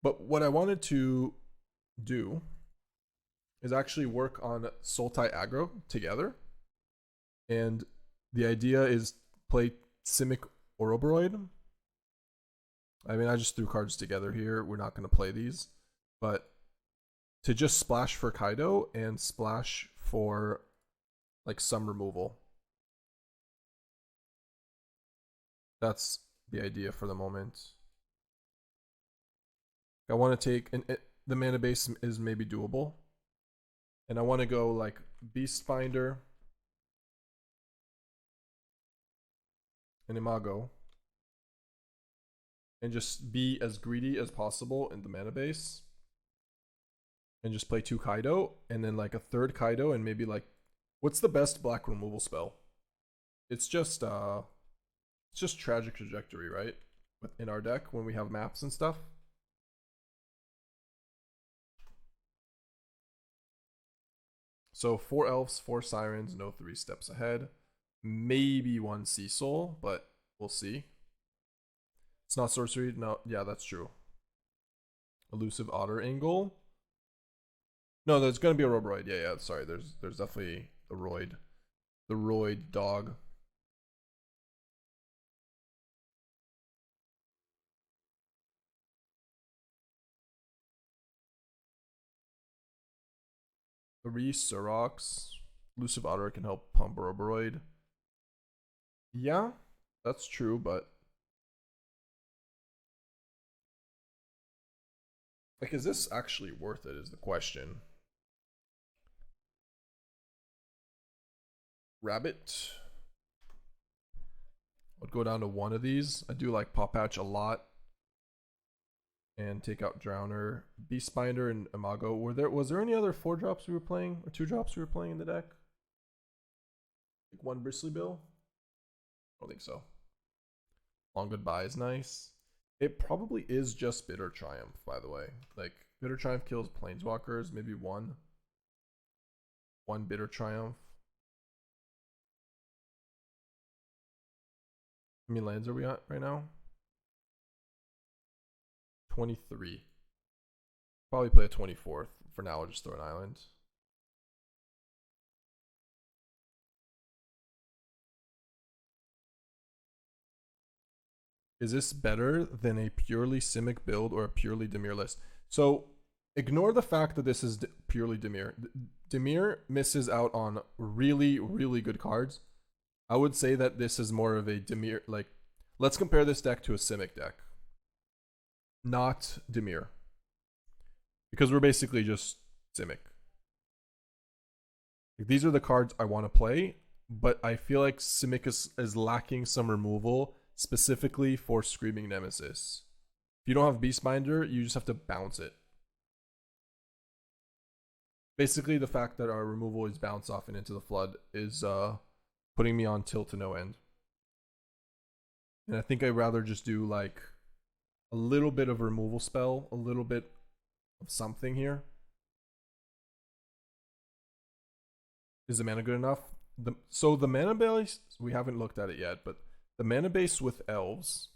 But what I wanted to do is actually work on Sultai aggro together. And the idea is play Simic Ouroboroid. I mean, I just threw cards together here. We're not going to play these. But to just splash for Kaito and splash for like some removal. That's the idea for the moment. I want to take, and the mana base is maybe doable. And I want to go like Beastbinder and Imago. And just be as greedy as possible in the mana base. And just play 2 Kaito, and then like a 3rd Kaito, and maybe like, what's the best black removal spell? It's just Tragic Trajectory, right? In our deck when we have maps and stuff. So 4 elves, 4 sirens, no 3 steps ahead. Maybe 1 Cecil, but we'll see. It's not sorcery. No, yeah, that's true. Elusive Otter Angle. No, there's gonna be a Ouroboroid. Yeah, sorry. There's definitely the Roid dog. Three Surraks. Elusive Otter can help pump Ouroboroid. Yeah, that's true, but like, is this actually worth it is the question. Rabbit. I'd go down to 1 of these. I do like Pawpatch a lot. And take out Drowner. Beastbinder and Imago. Was there any other 4 drops we were playing? Or 2 drops we were playing in the deck? Like 1 Bristly Bill? I don't think so. Long Goodbye is nice. It probably is just Bitter Triumph, by the way. Like, Bitter Triumph kills Planeswalkers. Maybe 1. 1 Bitter Triumph. How many lands are we at right now? 23. Probably play a 24th. For now, I'll just throw an island. Is this better than a purely Simic build or a purely Dimir list? So ignore the fact that this is purely Dimir. Dimir misses out on really, really good cards. I would say that this is more of a Dimir, like, let's compare this deck to a Simic deck. Not Dimir. Because we're basically just Simic. Like, these are the cards I want to play, but I feel like Simic is lacking some removal, specifically for Screaming Nemesis. If you don't have Beastbinder, you just have to bounce it. Basically, the fact that our removal is bounce off and into the flood is putting me on tilt to no end. And I think I'd rather just do like a little bit of removal spell, a little bit of something here. Is the mana good enough? So the mana base, we haven't looked at it yet, but the mana base with elves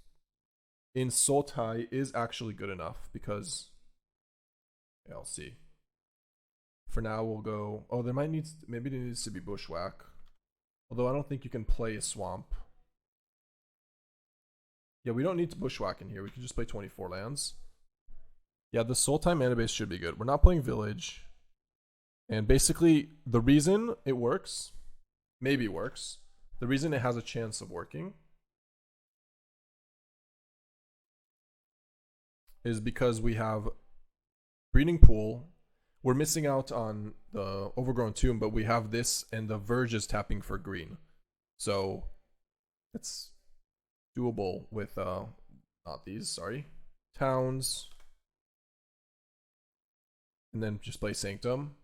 in Sultai is actually good enough because, yeah, I'll see. For now, we'll go. Oh, there might maybe there needs to be Bushwhack. Although I don't think you can play a swamp. Yeah, we don't need to Bushwhack in here. We can just play 24 lands. Yeah, the Sultai mana base should be good. We're not playing Village. And basically, the reason it works, maybe works, the reason it has a chance of working is because we have Breeding Pool. We're missing out on the Overgrown Tomb, but we have this, and the Verge is tapping for green. So it's doable with, not these, sorry. Towns. And then just play Sanctum.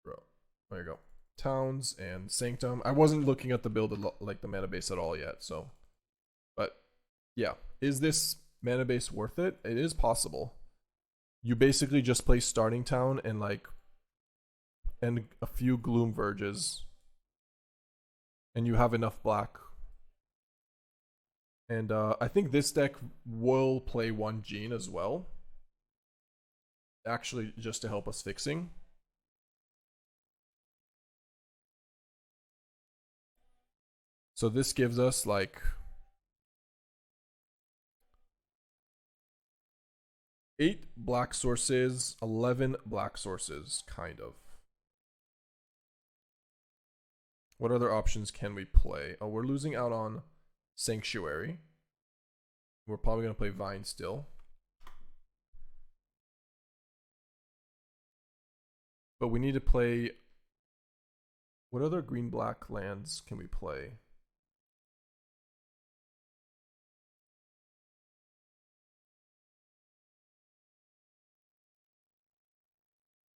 Bro, there you go. Towns and Sanctum. I wasn't looking at the build like the mana base at all yet, so. But yeah, is this mana base worth it? It is possible. You basically just play Starting Town and like a few Gloom Verges, and you have enough black. And I think this deck will play one Gene as well. Actually, just to help us fixing. So this gives us like 8 black sources, 11 black sources, kind of. What other options can we play? Oh, we're losing out on Sanctuary. We're probably going to play Vine still. But we need to play... What other green-black lands can we play?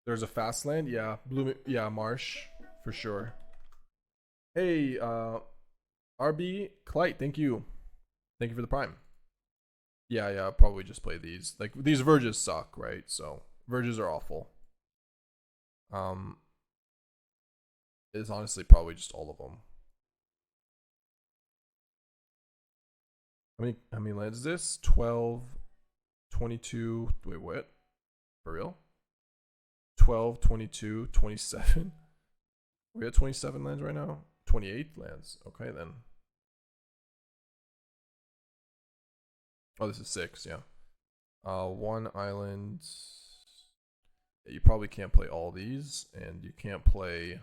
There's a fast land? Yeah. Marsh, for sure. Hey, RB Clyte, thank you. Thank you for the prime. Yeah, I'll probably just play these. Like, these Verges suck, right? So, Verges are awful. It's honestly probably just all of them. How many lands is this? 12, 22, wait, what? For real? 12, 22, 27. We at 27 lands right now? 28 lands. Okay, then. Oh, this is 6, yeah. 1 island. You probably can't play all these, and you can't play...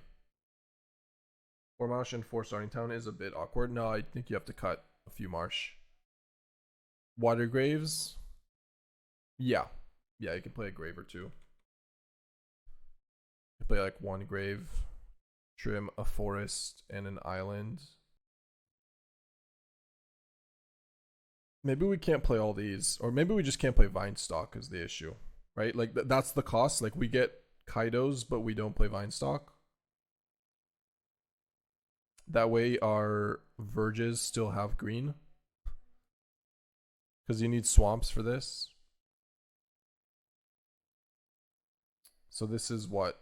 4 Marsh and 4 Starting Town is a bit awkward. No, I think you have to cut a few Marsh. Watery Graves? Yeah. Yeah, you can play a Grave or 2. You can play like 1 Grave, trim a forest, and an island. Maybe we can't play all these, or maybe we just can't play Vinestalk is the issue, right? Like, that's the cost. Like, we get Kaitos, but we don't play Vinestalk. That way our Verges still have green. Because you need swamps for this. So this is what?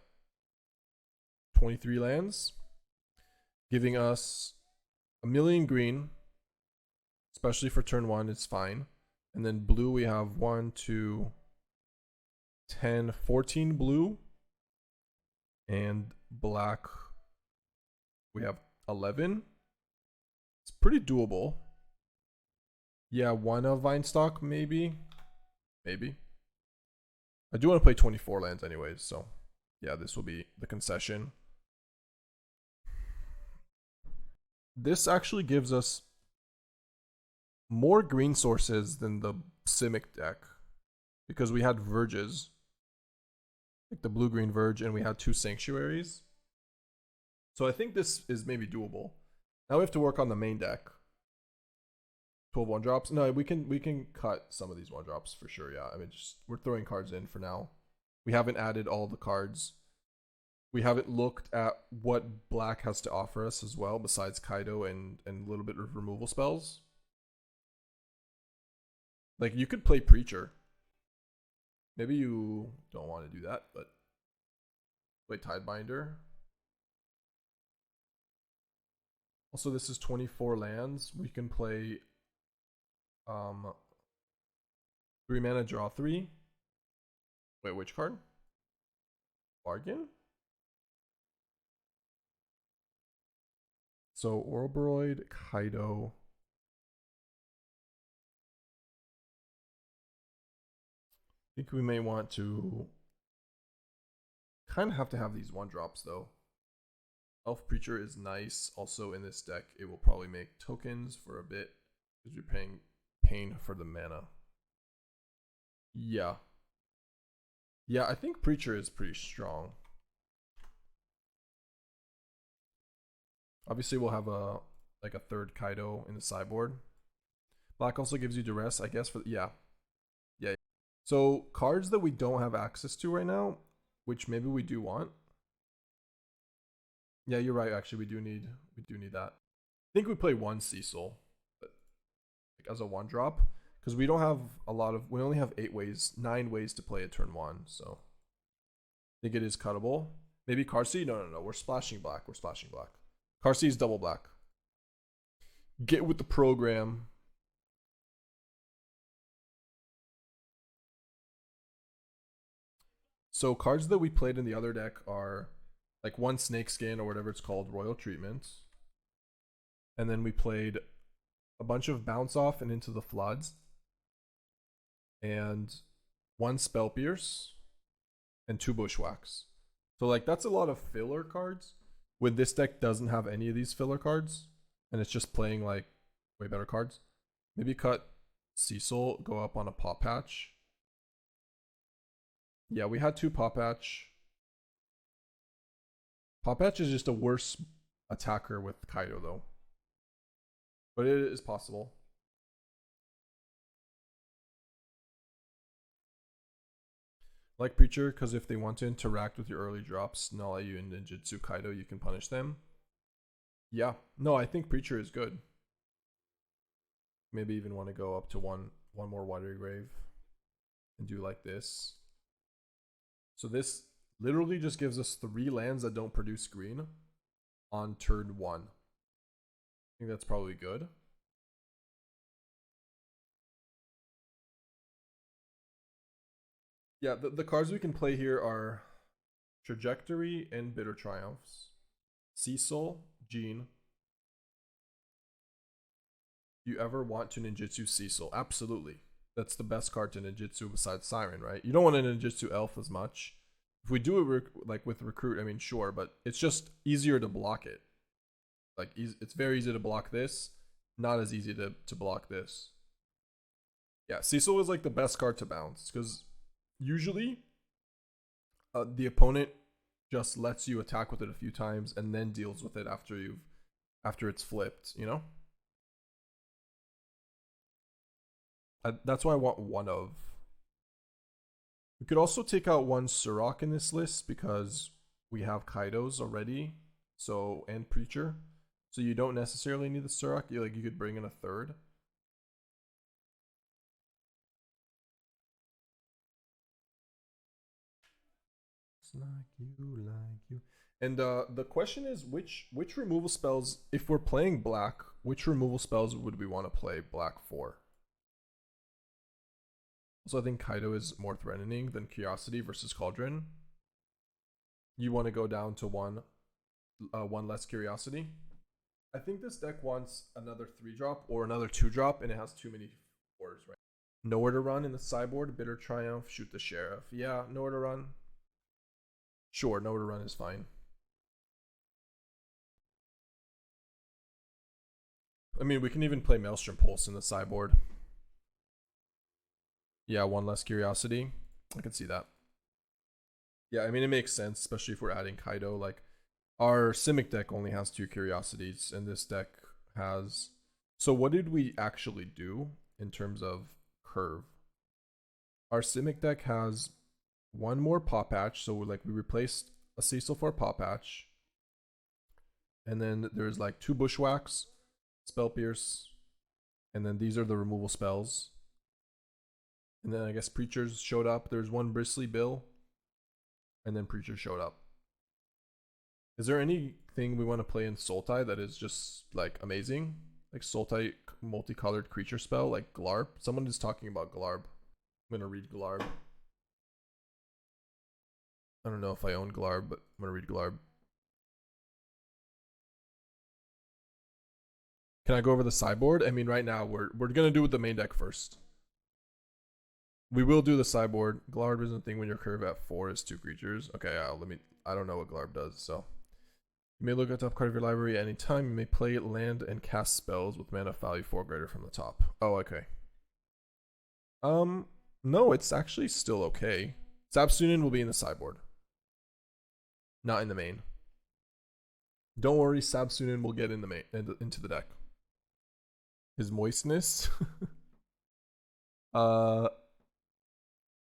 23 lands? Giving us a million green. Especially for turn 1, it's fine. And then blue we have 1, 2, 10, 14 blue. And black we have 11. It's pretty doable. Yeah, 1 of Vinestalk, maybe. Maybe. I do want to play 24 lands anyways, so yeah, this will be the concession. This actually gives us more green sources than the Simic deck, because we had Verges, like the blue-green Verge, and we had 2 Sanctuaries. So I think this is maybe doable. Now we have to work on the main deck. 12 1-drops. No, we can cut some of these 1-drops for sure. Yeah, I mean, just we're throwing cards in for now. We haven't added all the cards. We haven't looked at what black has to offer us as well, besides Kaito and a little bit of removal spells. Like, you could play Preacher. Maybe you don't want to do that, but play Tidebinder. Also, this is 24 lands. We can play 3 mana, draw 3. Wait, which card? Bargain? So, Ouroboroid, Kaito. I think we may want to kind of have to have these 1-drops though. Elf Preacher is nice. Also in this deck, it will probably make tokens for a bit because you're paying for the mana. Yeah. Yeah, I think Preacher is pretty strong. Obviously, we'll have a 3rd Kaito in the sideboard. Black also gives you Duress, I guess. Yeah. So cards that we don't have access to right now, which maybe we do want. Yeah, you're right. Actually, we do need that. I think we play 1 Cecil, but like as a 1-drop, because we don't have a lot of. We only have 9 ways to play a turn 1. So I think it is cuttable. Maybe Carsey? No. We're splashing black. Carsey is double black. Get with the program. So cards that we played in the other deck are like one Snakeskin or whatever it's called, Royal Treatment. And then we played a bunch of Bounce Off and Into the Floods. And one Spell Pierce and two Bushwhacks. So like that's a lot of filler cards when this deck doesn't have any of these filler cards and it's just playing like way better cards. Maybe cut Cecil, go up on a Pawpatch. Yeah, we had two Pawpatch. Pawpatch is just a worse attacker with Kaito though. But it is possible. Like Preacher, because if they want to interact with your early drops, null you and Ninjutsu Kaito, you can punish them. Yeah, no, I think Preacher is good. Maybe even want to go up to one more Watery Grave and do like this. So this literally just gives us 3 lands that don't produce green on turn 1. I think that's probably good. Yeah, the cards we can play here are Trajectory and Bitter Triumphs. Cecil, Gene. You ever want to ninjutsu Cecil? Absolutely. That's the best card to ninjutsu besides Siren, right? You don't want to ninjutsu Elf as much. If we do it like with Recruit, I mean, sure, but it's just easier to block it. Like, it's very easy to block this, not as easy to block this. Yeah, Cecil is like the best card to bounce because usually the opponent just lets you attack with it a few times and then deals with it after it's flipped, you know? That's why I want one of. We could also take out one Surrak in this list because we have Kaitos already, so and Preacher. So you don't necessarily need the Surrak. You could bring in a third. Like you. And the question is, which removal spells, if we're playing black, which removal spells would we want to play black for? So I think Kaito is more threatening than Curiosity versus Cauldron. You want to go down to one less Curiosity. I think this deck wants another 3-drop or another 2-drop, and it has too many 4s, right? Nowhere to run in the sideboard. Bitter Triumph, Shoot the Sheriff. Yeah, nowhere to run. Sure, nowhere to run is fine. I mean, we can even play Maelstrom Pulse in the sideboard. Yeah, one less Curiosity. I can see that. Yeah, I mean, it makes sense, especially if we're adding Kaito. Like, our Simic deck only has 2 Curiosities, and this deck has... So what did we actually do in terms of curve? Our Simic deck has one more Pawpatch, so we replaced a Cecil for a Pawpatch. And then there's like 2 Bushwhacks, Spell Pierce, and then these are the removal spells. And then I guess Preachers showed up. There's one Bristly Bill. And then Preacher showed up. Is there anything we want to play in Sultai that is just like amazing? Like Sultai multicolored creature spell, like Glarb? Someone is talking about Glarb. I'm going to read Glarb. I don't know if I own Glarb, but I'm going to read Glarb. Can I go over the sideboard? I mean, right now, we're going to do with the main deck first. We will do the sideboard. Glarb is a thing when your curve at 4 is 2 creatures. Okay, I don't know what Glarb does, so. You may look at the top card of your library at any time. You may play, land, and cast spells with mana value 4 greater from the top. Oh, okay. No, it's actually still okay. Sab-Sunen will be in the sideboard. Not in the main. Don't worry, Sab-Sunen will get in the main into the deck. His moistness.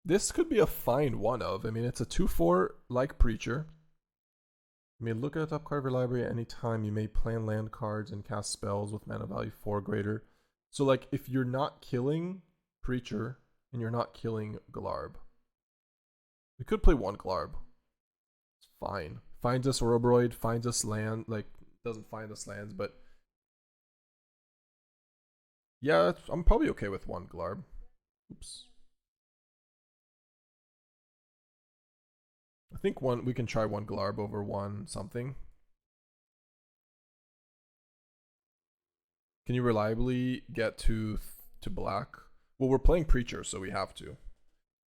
This could be a fine one of. I mean, it's a 2/4 like Preacher. You may look at the top card of your library at any time. You may plan land cards and cast spells with mana value 4 greater. So, like, if you're not killing Preacher and you're not killing Glarb, we could play one Glarb. It's fine. Finds us Ouroboroid, finds us land. Like, doesn't find us lands, but Yeah, I'm probably okay with one Glarb. Oops. I think we can try one Glarb over one something. Can you reliably get to black? Well, we're playing Preacher, so we have to.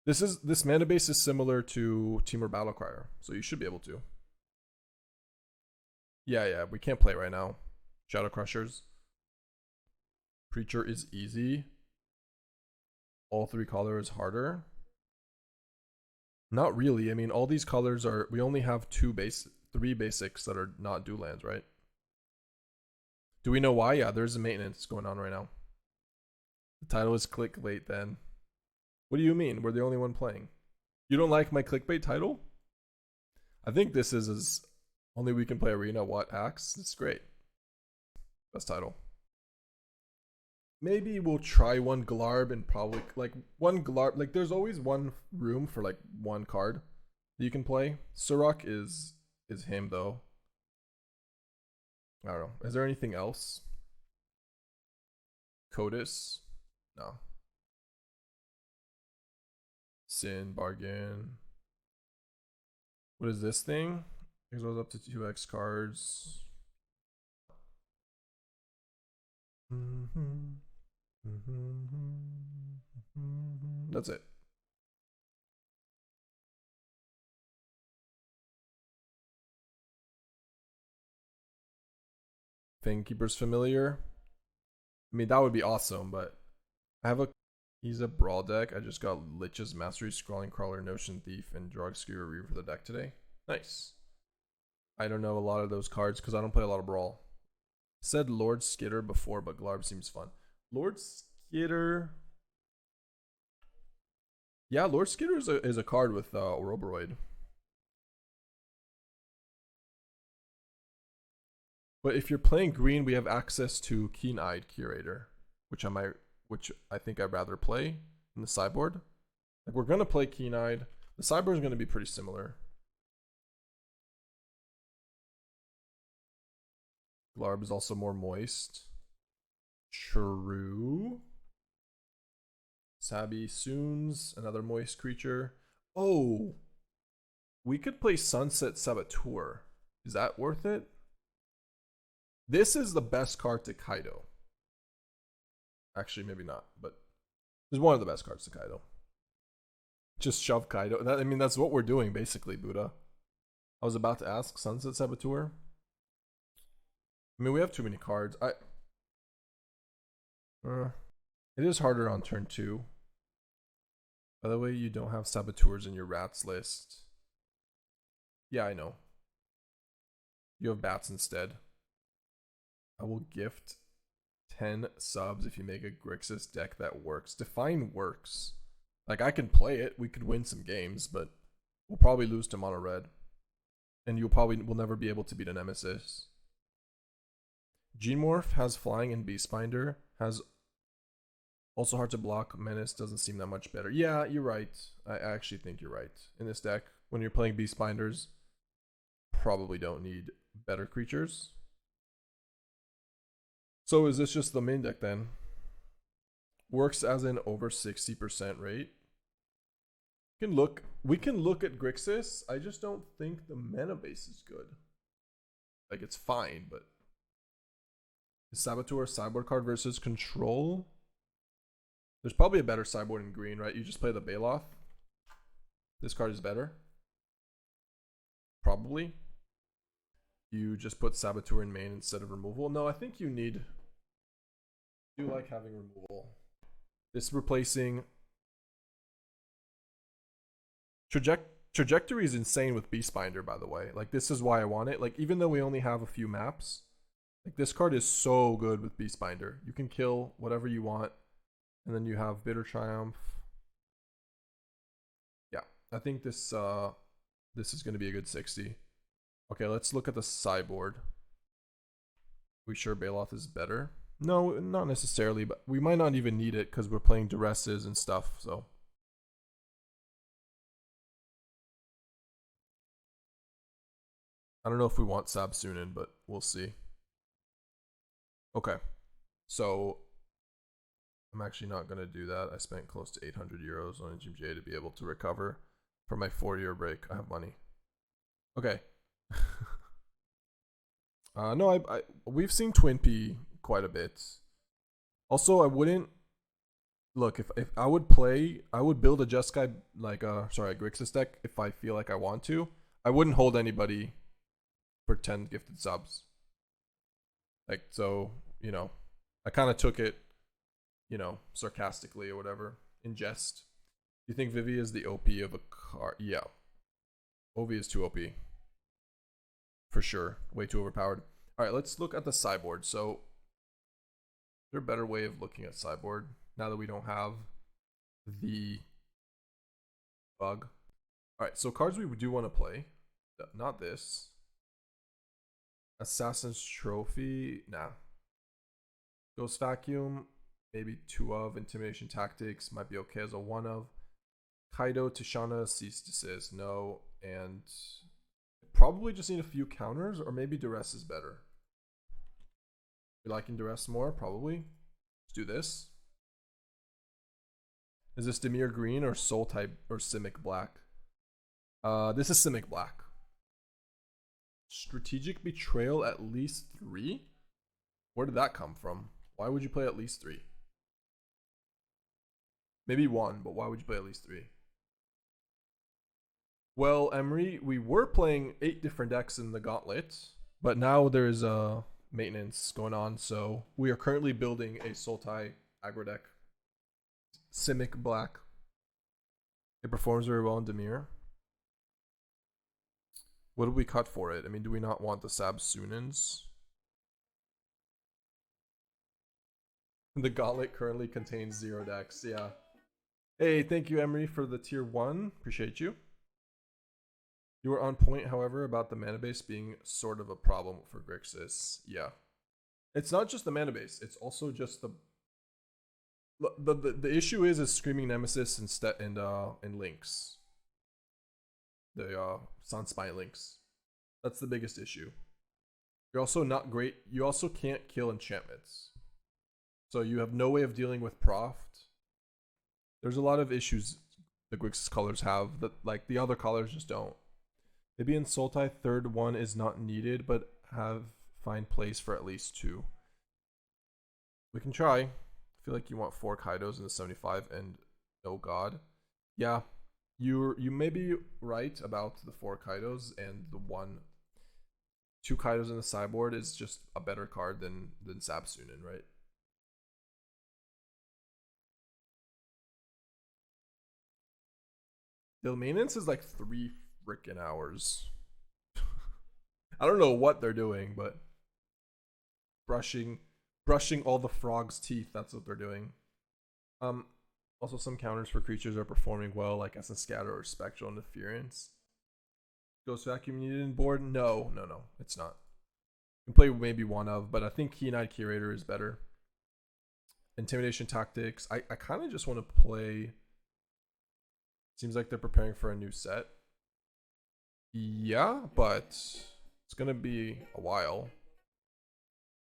This mana base is similar to Temur Battlecrier, so you should be able to. Yeah, we can't play right now. Shadow Crushers. Preacher is easy. All three colors harder. Not really. I mean, all these colors are. We only have three basics that are not dual lands, right? Do we know why? Yeah, there's a maintenance going on right now. The title is clickbait then. What do you mean? We're the only one playing. You don't like my clickbait title? I think this is as only we can play Arena, what, Axe? It's great. Best title. Maybe we'll try one Glarb and probably like one Glarb. Like there's always one room for like one card that you can play. Surrak is him though. I don't know. Is there anything else? Codis? No. Sin, bargain. What is this thing? It goes up to 2x cards. That's it. Fangkeeper's familiar. I mean, that would be awesome, but I have he's a brawl deck. I just got Lich's Mastery, Scrawling Crawler, Notion Thief, and Drug Skewer Reaver for the deck today. Nice. I don't know a lot of those cards because I don't play a lot of brawl. Said Lord Skitter before, but Glarb seems fun. Lord Skitter. Yeah, Lord Skitter is a card with Ouroboroid. But if you're playing green, we have access to Keen-Eyed Curator, which I think I'd rather play in the sideboard. Like we're gonna play Keen-Eyed. The sideboard is gonna be pretty similar. Glarb is also more moist. True. Sab-Sunen, another moist creature. Oh, we could play Sunset Saboteur. Is that worth it? This is the best card to Kaito. Actually, maybe not, but it's one of the best cards to Kaito. Just shove Kaito. I mean, that's what we're doing, basically, Buddha. I was about to ask Sunset Saboteur. I mean, we have too many cards. It is harder on turn 2. By the way, you don't have Saboteurs in your rats list. Yeah, I know. You have bats instead. I will gift 10 subs if you make a Grixis deck that works. Define works. Like, I can play it. We could win some games, but we'll probably lose to mono red. And you will never be able to beat a Nemesis. Genemorph has flying and Beastbinder. Has also hard to block. Menace doesn't seem that much better. Yeah, you're right. I actually think you're right. In this deck, when you're playing Beastbinders, probably don't need better creatures. So is this just the main deck then? Works as an over 60% rate. We can look at Grixis. I just don't think the mana base is good. Like it's fine, but is Saboteur a sideboard card versus control? There's probably a better sideboard in green, right? You just play the Baloth. This card is better. Probably. You just put Saboteur in main instead of removal. No, I think you need... I do like having removal. This replacing... Trajectory is insane with Beastbinder, by the way. Like, this is why I want it. Like, even though we only have a few maps, like, this card is so good with Beastbinder. You can kill whatever you want. And then you have Bitter Triumph. Yeah, I think this is going to be a good 60. Okay, let's look at the sideboard. We sure Baloth is better? No, not necessarily, but we might not even need it because we're playing Duresses and stuff, so. I don't know if we want Sab-Sunen, but we'll see. Okay, so I'm actually not going to do that. I spent close to 800 euros on MTG to be able to recover from my 4-year break. I have money. Okay. No, we've seen Twimpy quite a bit. Also, I wouldn't look if I would play. I would build a Jeskai like a Grixis deck if I feel like I want to. I wouldn't hold anybody for 10 gifted subs. Like, so, you know, I kind of took it, you know, sarcastically or whatever, in jest. You think Vivi is the OP of a card? Yeah. Ovi is too OP. For sure. Way too overpowered. Alright, let's look at the sideboard. So, is there a better way of looking at sideboard now that we don't have the bug? Alright, so cards we do want to play. Not this. Assassin's Trophy. Nah. Ghost Vacuum. Maybe 2 of. Intimidation Tactics. Might be okay as a 1 of. Kaito, Tishana, Cease Desist. No. And probably just need a few counters. Or maybe Duress is better. You liking Duress more? Probably. Let's do this. Is this Dimir Green or Soul Type or Simic Black? This is Simic Black. Strategic Betrayal at least 3? Where did that come from? Why would you play at least 3? Maybe 1, but why would you play at least 3? Well, Emery, we were playing 8 different decks in the Gauntlet, but now there's a maintenance going on, so we are currently building a Sultai aggro deck. Simic Black. It performs very well in Dimir. What did we cut for it? I mean, do we not want the Sab-Sunens? The Gauntlet currently contains 0 decks, yeah. Hey, thank you, Emery, for the tier 1. Appreciate you. You were on point, however, about the mana base being sort of a problem for Grixis. Yeah. It's not just the mana base, it's also just the issue is Screaming Nemesis and Lynx. The Sunspine Lynx. That's the biggest issue. You're also not great. You also can't kill enchantments. So you have no way of dealing with Proft. There's a lot of issues the Grixis colors have that like the other colors just don't. Maybe in Sultai, 3rd one is not needed, but find place for at least 2. We can try. I feel like you want 4 Kaidos in the 75 and no god. Yeah, you may be right about the 4 Kaidos, and the 2 Kaidos in the sideboard is just a better card than Sab-Sunen, right? The maintenance is like 3 freaking hours. I don't know what they're doing, but brushing all the frog's teeth, that's what they're doing. Also some counters for creatures are performing well, like Essence Scatter or Spectral Interference. Ghost Vacuum needed in board? No, it's not. You can play maybe 1 of, but I think Keen-Eyed Curator is better. Intimidation Tactics. I kind of just want to play. Seems like they're preparing for a new set. Yeah, but it's gonna be a while.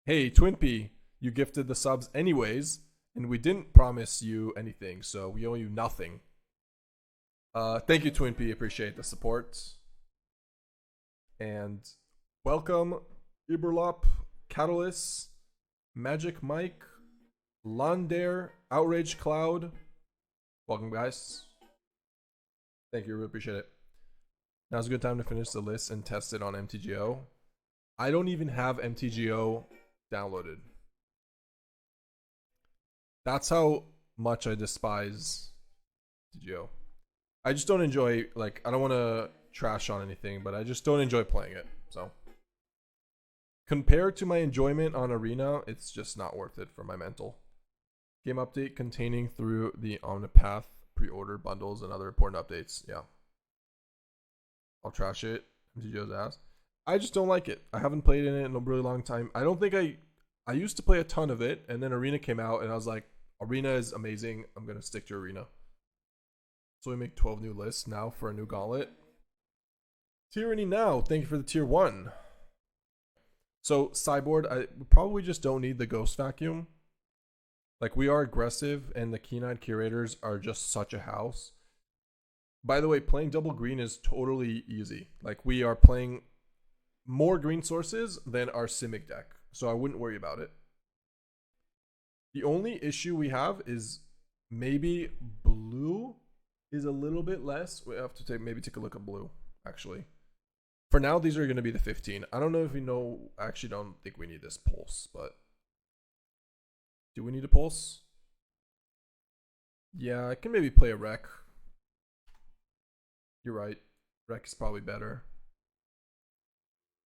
Hey, Twimpy, you gifted the subs anyways, and we didn't promise you anything, so we owe you nothing. Thank you, Twimpy. Appreciate the support. And welcome, Iberlop, Catalyst, Magic Mike, Londare, Outrage Cloud. Welcome, guys. Thank you, really appreciate it. Now's a good time to finish the list and test it on MTGO. I don't even have MTGO downloaded. That's how much I despise MTGO. I just don't enjoy, like, I don't want to trash on anything, but I just don't enjoy playing it. So, compared to my enjoyment on Arena, it's just not worth it for my mental. Game update containing through the Omnipath pre-order bundles and other important updates. Yeah. I'll trash it. MTGO's ass. I just don't like it. I haven't played in it in a really long time. I don't think I used to play a ton of it, and then Arena came out, and I was like, Arena is amazing. I'm going to stick to Arena. So we make 12 new lists now for a new gauntlet. Tyranny now. Thank you for the tier 1. So, sideboard, I probably just don't need the Ghost Vacuum. Like, we are aggressive, and the Keen-Eyed Curators are just such a house. By the way, playing double green is totally easy. Like, we are playing more green sources than our Simic deck, so I wouldn't worry about it. The only issue we have is maybe blue is a little bit less. We have to maybe take a look at blue, actually. For now, these are going to be the 15. I don't know if we know. I actually don't think we need this pulse, but do we need a pulse? Yeah, I can maybe play a wreck. You're right. Wreck is probably better.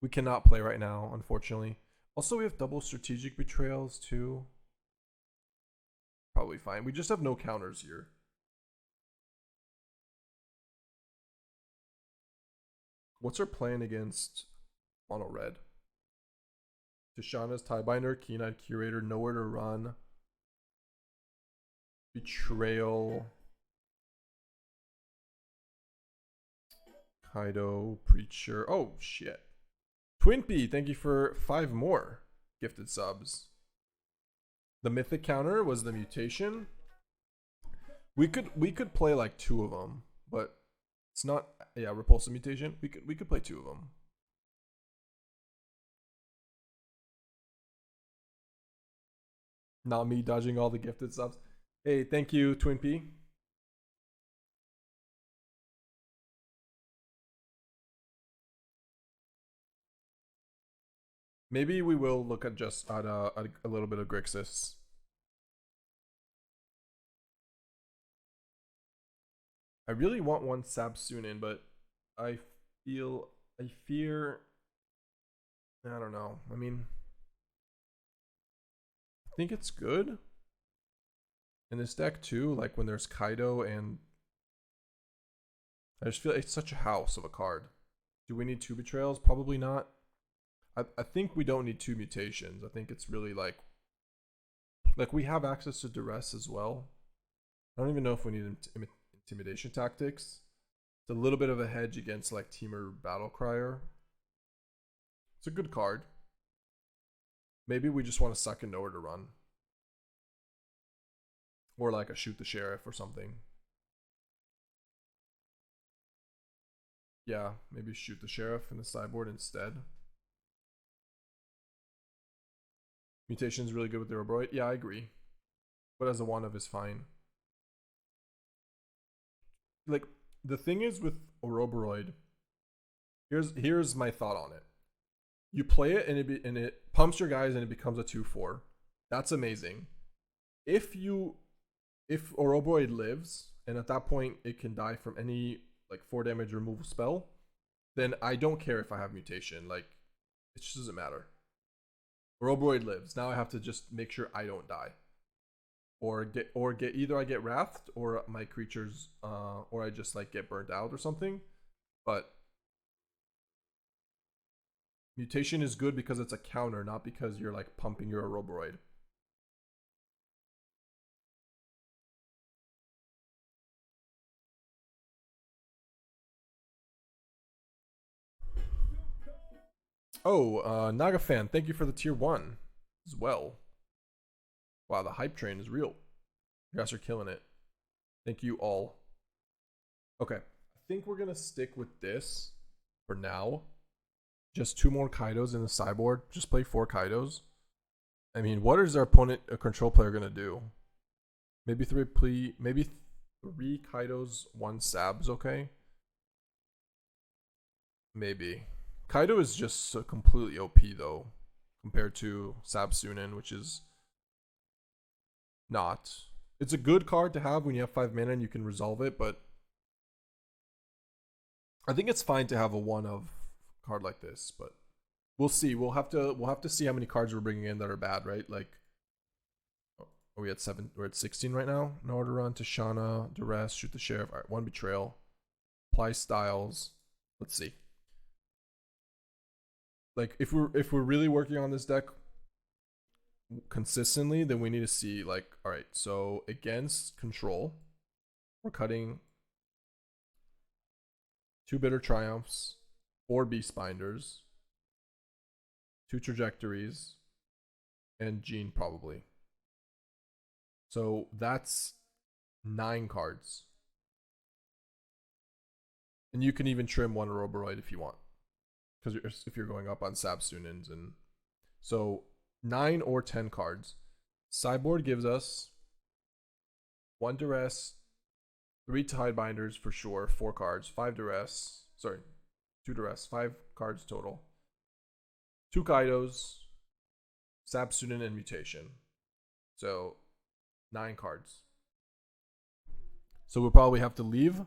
We cannot play right now, unfortunately. Also, we have double strategic betrayals too. Probably fine. We just have no counters here. What's our plan against mono red? Tishana's Tidebinder, Keen-Eyed Curator, nowhere to run. Betrayal. Kaito, Preacher. Oh, shit. Twimpy, thank you for 5 more gifted subs. The mythic counter was the mutation. We could play like 2 of them, but it's not. Yeah, repulsive mutation. We could play 2 of them. Not me dodging all the gifted subs. Hey, thank you, Twimpy. Maybe we will look at just at a little bit of Grixis. I really want one Sab-Sunen, but I fear. I don't know. I mean, I think it's good in this deck too. Like when there's Kaito, and I just feel it's such a house of a card. Do we need 2 betrayals? Probably not. I think we don't need 2 mutations. I think it's really like we have access to Duress as well. I don't even know if we need intimidation tactics. It's a little bit of a hedge against like Teamer Battlecrier. It's a good card. Maybe we just want to suck and nowhere to run. Or like a shoot the sheriff or something. Yeah, maybe shoot the sheriff in the sideboard instead. Mutation is really good with the Ouroboroid. Yeah, I agree. But as a 1-of is fine. Like, the thing is with Ouroboroid, here's my thought on it. You play it and it pumps your guys and it becomes a 2/4. That's amazing. If Ouroboroid lives and at that point it can die from any like 4 damage removal spell, then I don't care if I have mutation. Like, it just doesn't matter. Ouroboroid lives. Now I have to just make sure I don't die. Or get either I get wrathed or my creatures or I just like get burnt out or something. But mutation is good because it's a counter, not because you're like pumping your Ouroboroid. Oh, Naga fan, thank you for the tier 1 as well. Wow, the hype train is real. You guys are killing it. Thank you all. Okay, I think we're gonna stick with this for now. Just 2 more Kaitos in the sideboard. Just play 4 Kaitos. I mean, what is our opponent, a control player, gonna do? Maybe 3 Kaitos, 1 Sab's okay. Maybe. Kaito is just so completely OP though, compared to Sab-Sunen, which is not. It's a good card to have when you have 5 mana and you can resolve it, but I think it's fine to have a 1-of card like this, but we'll see. We'll have to see how many cards we're bringing in that are bad, right? Like, are we at 7? We're at 16 right now. Nowhere to run. Tishana, Duress, shoot the sheriff. All right, 1 betrayal. Apply styles. Let's see. Like, if we're really working on this deck consistently, then we need to see like, all right, so against control, we're cutting 2 Bitter Triumphs, 4 Beastbinders, 2 Trajectories, and Gene probably. So that's 9 cards. And you can even trim one Ouroboroid if you want. Because if you're going up on Sab-Sunens. And so 9 or 10 cards. Sideboard gives us 1 Duress, 3 Tidebinders for sure, 4 cards, 5 Duress, sorry, 2 Duress, 5 cards total. 2 Kaitos, Sab-Sunen, and Mutation. So 9 cards. So we'll probably have to leave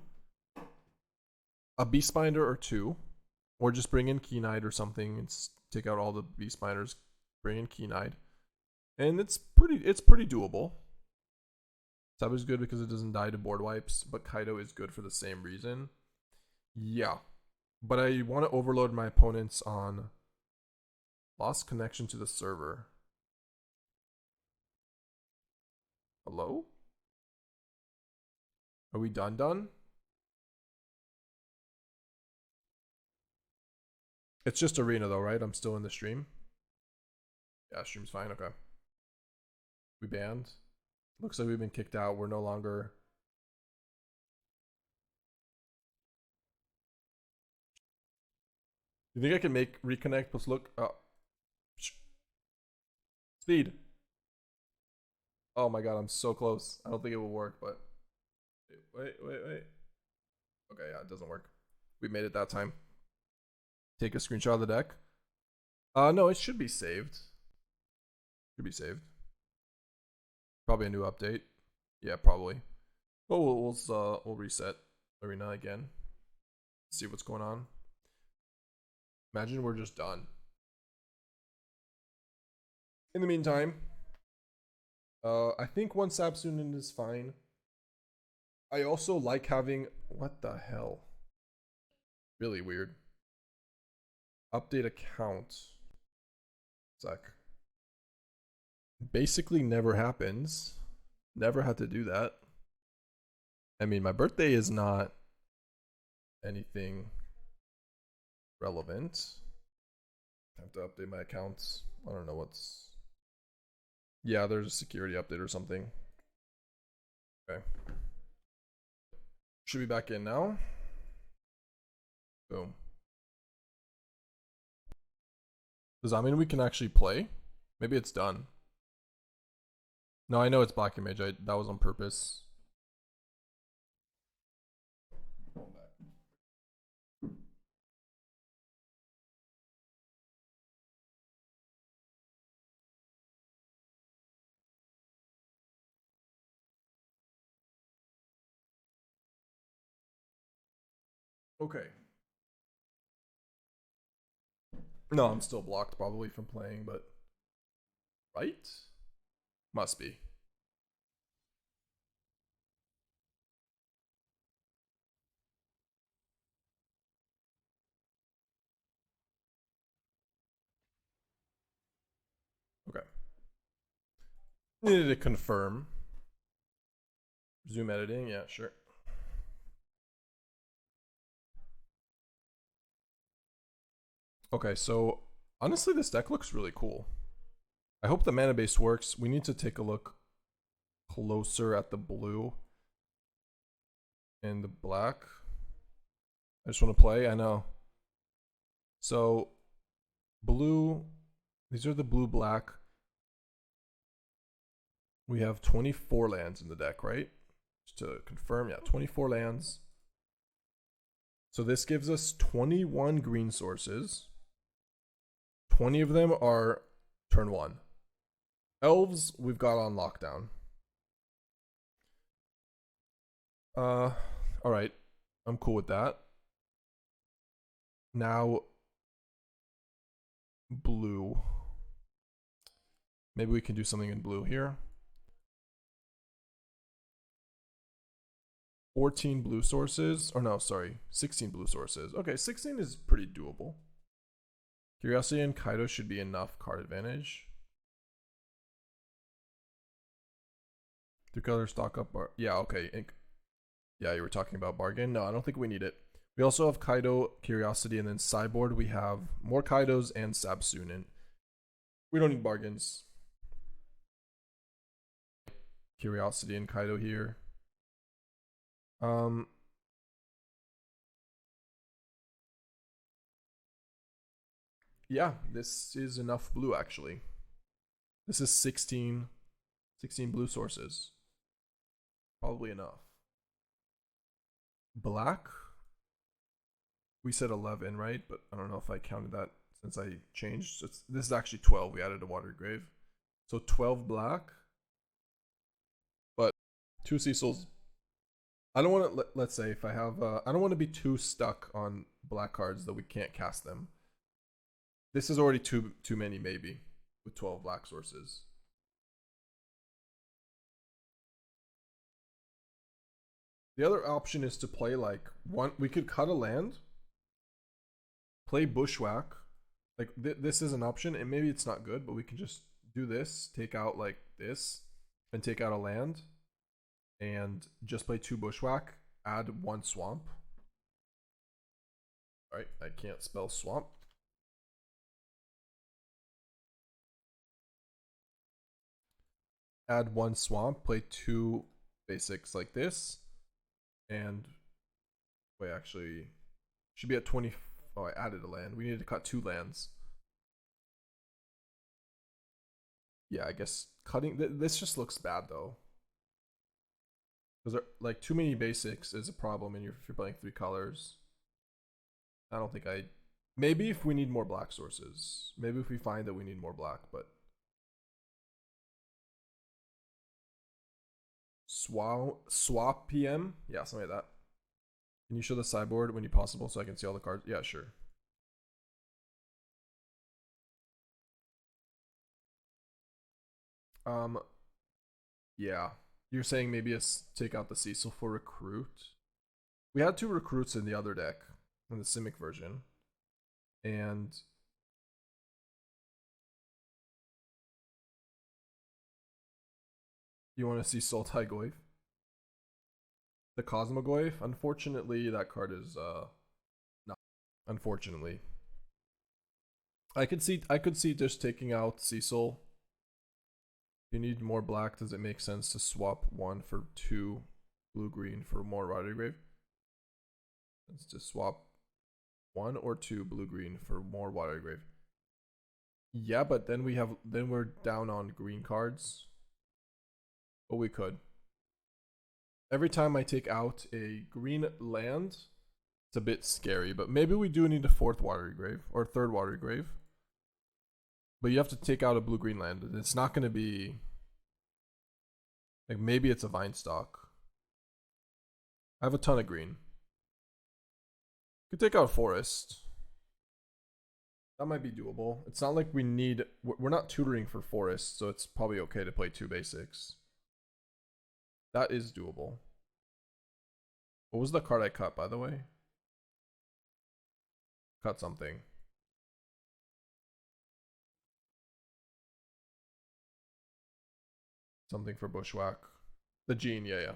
a Beastbinder or 2, or just bring in Keen-Eyed or something and take out all the Beastbinders, bring in Keen-Eyed. And it's pretty doable. Sab is good because it doesn't die to board wipes, but Kaito is good for the same reason. Yeah. But I want to overload my opponents on lost connection to the server. Hello? Are we done? It's just arena though, right? I'm still in the stream. Yeah, stream's fine. Okay. We banned. Looks like we've been kicked out. We're no longer. You think I can make reconnect plus look? Oh. Speed. Oh my god, I'm so close. I don't think it will work, but wait. Okay, yeah, it doesn't work. We made it that time. Take a screenshot of the deck. No, it should be saved. Should be saved. Probably a new update. Yeah, probably. But we'll reset arena again. See what's going on. Imagine we're just done. In the meantime, I think one Sab-Sunen is fine. I also like having, what the hell? Really weird. Update account. Sec. Basically never happens. Never had to do that. I mean, my birthday is not anything relevant. I have to update my accounts. I don't know what's... Yeah, there's a security update or something. Okay. Should be back in now. Boom. Does that mean we can actually play? Maybe it's done. No, I know it's Black Image. That was on purpose. Okay. No, I'm still blocked probably from playing, but... Right? Must be. Okay. Needed to confirm. Zoom editing, yeah, sure. Okay, so honestly, this deck looks really cool. I hope the mana base works. We need to take a look closer at the blue and the black. I just want to play, I know. So, blue, these are the blue-black. We have 24 lands in the deck, right? Just to confirm, yeah, 24 lands. So this gives us 21 green sources. 20 of them are turn 1. Elves, we've got on lockdown. Alright. I'm cool with that. Now, blue. Maybe we can do something in blue here. 14 blue sources. Or no, sorry. 16 blue sources. Okay, 16 is pretty doable. Curiosity and Kaito should be enough card advantage. 2 colors stock up. Yeah, okay. Yeah, you were talking about bargain. No, I don't think we need it. We also have Kaito, Curiosity, and then Sideboard we have more Kaitos and Sab-Sunen. We don't need bargains. Curiosity and Kaito here. Yeah, this is enough blue actually. This is 16 blue sources. Probably enough. Black? We said 11, right? But I don't know if I counted that since I changed. So this is actually 12. We added a Watery Grave. So 12 black. But 2 Cecils. I don't want to, let's say if I have, I don't want to be too stuck on black cards that we can't cast them. This is already too many maybe with 12 black sources. The other option is to play like one, we could cut a land, play Bushwhack. Like this is an option, and maybe it's not good, but we can just do this, take out like this, and take out a land, and just play 2 Bushwhack, add 1 Swamp. Alright, I can't spell Swamp. Add 1 Swamp, play 2 basics like this, and wait, actually, should be at 20. Oh, I added a land. We need to cut 2 lands. Yeah, I guess cutting this just looks bad though. Because like too many basics is a problem, and if you're playing 3 colors. I don't think I. Maybe if we need more black sources. Maybe if we find that we need more black, but. Swap PM? Yeah, something like that. Can you show the sideboard when you possible so I can see all the cards? Yeah, sure. Yeah. You're saying maybe take out the Cecil for Recruit? We had 2 recruits in the other deck, in the Simic version. And you want to see Sultai Goyf? The Cosmogoyf? Unfortunately, that card is not. Unfortunately. I could see just taking out Cecil. If you need more black, does it make sense to swap 1 for 2 blue-green for more Watery Grave? Let's just swap 1 or 2 blue-green for more Watery Grave. Yeah, but then we're down on green cards. But we could. Every time I take out a green land, it's a bit scary. But maybe we do need a 4th Watery Grave or 3rd Watery Grave. But you have to take out a blue-green land. It's not going to be. Like maybe it's a Vinestalk. I have a ton of green. Could take out a forest. That might be doable. It's not like we need. We're not tutoring for forests, so it's probably okay to play 2 basics. That is doable. What was the card I cut, by the way? Cut something. Something for Bushwhack. The Gene, yeah.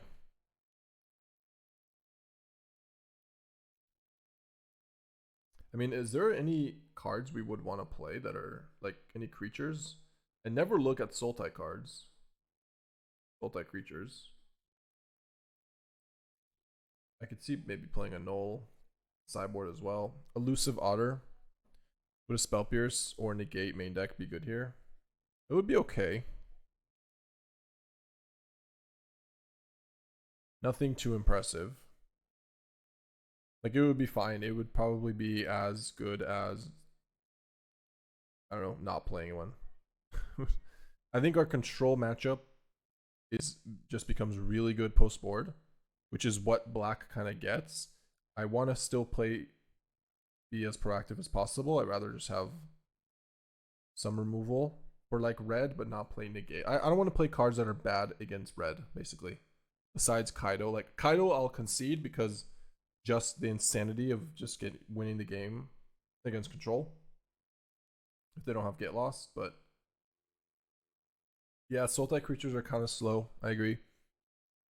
I mean, is there any cards we would want to play that are, like, any creatures? I never look at Sultai cards. Sultai creatures. I could see maybe playing a Null sideboard as well. Elusive Otter. Would a Spell Pierce or Negate main deck be good here? It would be okay. Nothing too impressive. Like, it would be fine. It would probably be as good as, I don't know, not playing one. I think our control matchup just becomes really good post board, which is what black kind of gets. I want to still be as proactive as possible. I'd rather just have some removal for like red, but not play negate. I don't want to play cards that are bad against red, basically. Besides Kaito. Like, Kaito I'll concede because just the insanity of just winning the game against control. If they don't have get lost, but yeah, Sultai creatures are kind of slow. I agree.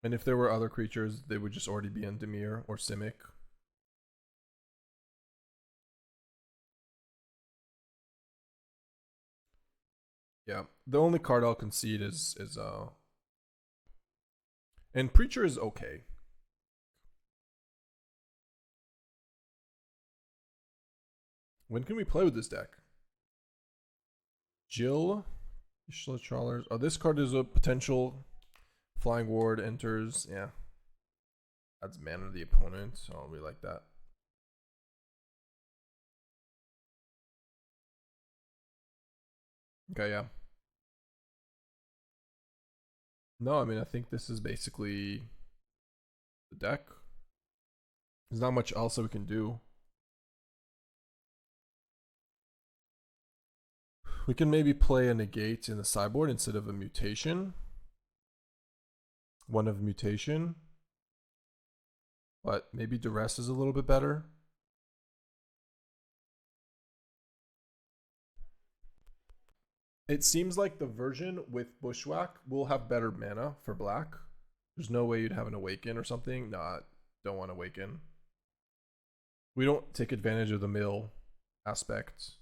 And if there were other creatures, they would just already be in Dimir or Simic. Yeah, the only card I'll concede is And Preacher is okay. When can we play with this deck? Jill, Ishla Trawlers. Oh, this card is a potential Flying Ward enters. Yeah. Adds mana to the opponent. So I don't really like that. Okay, yeah. No, I mean, I think this is basically the deck. There's not much else that we can do. We can maybe play a negate in the sideboard instead of a mutation. One of mutation. But maybe Duress is a little bit better. It seems like the version with Bushwhack will have better mana for black. There's no way you'd have an Awaken or something. Nah, don't want Awaken. We don't take advantage of the mill aspect,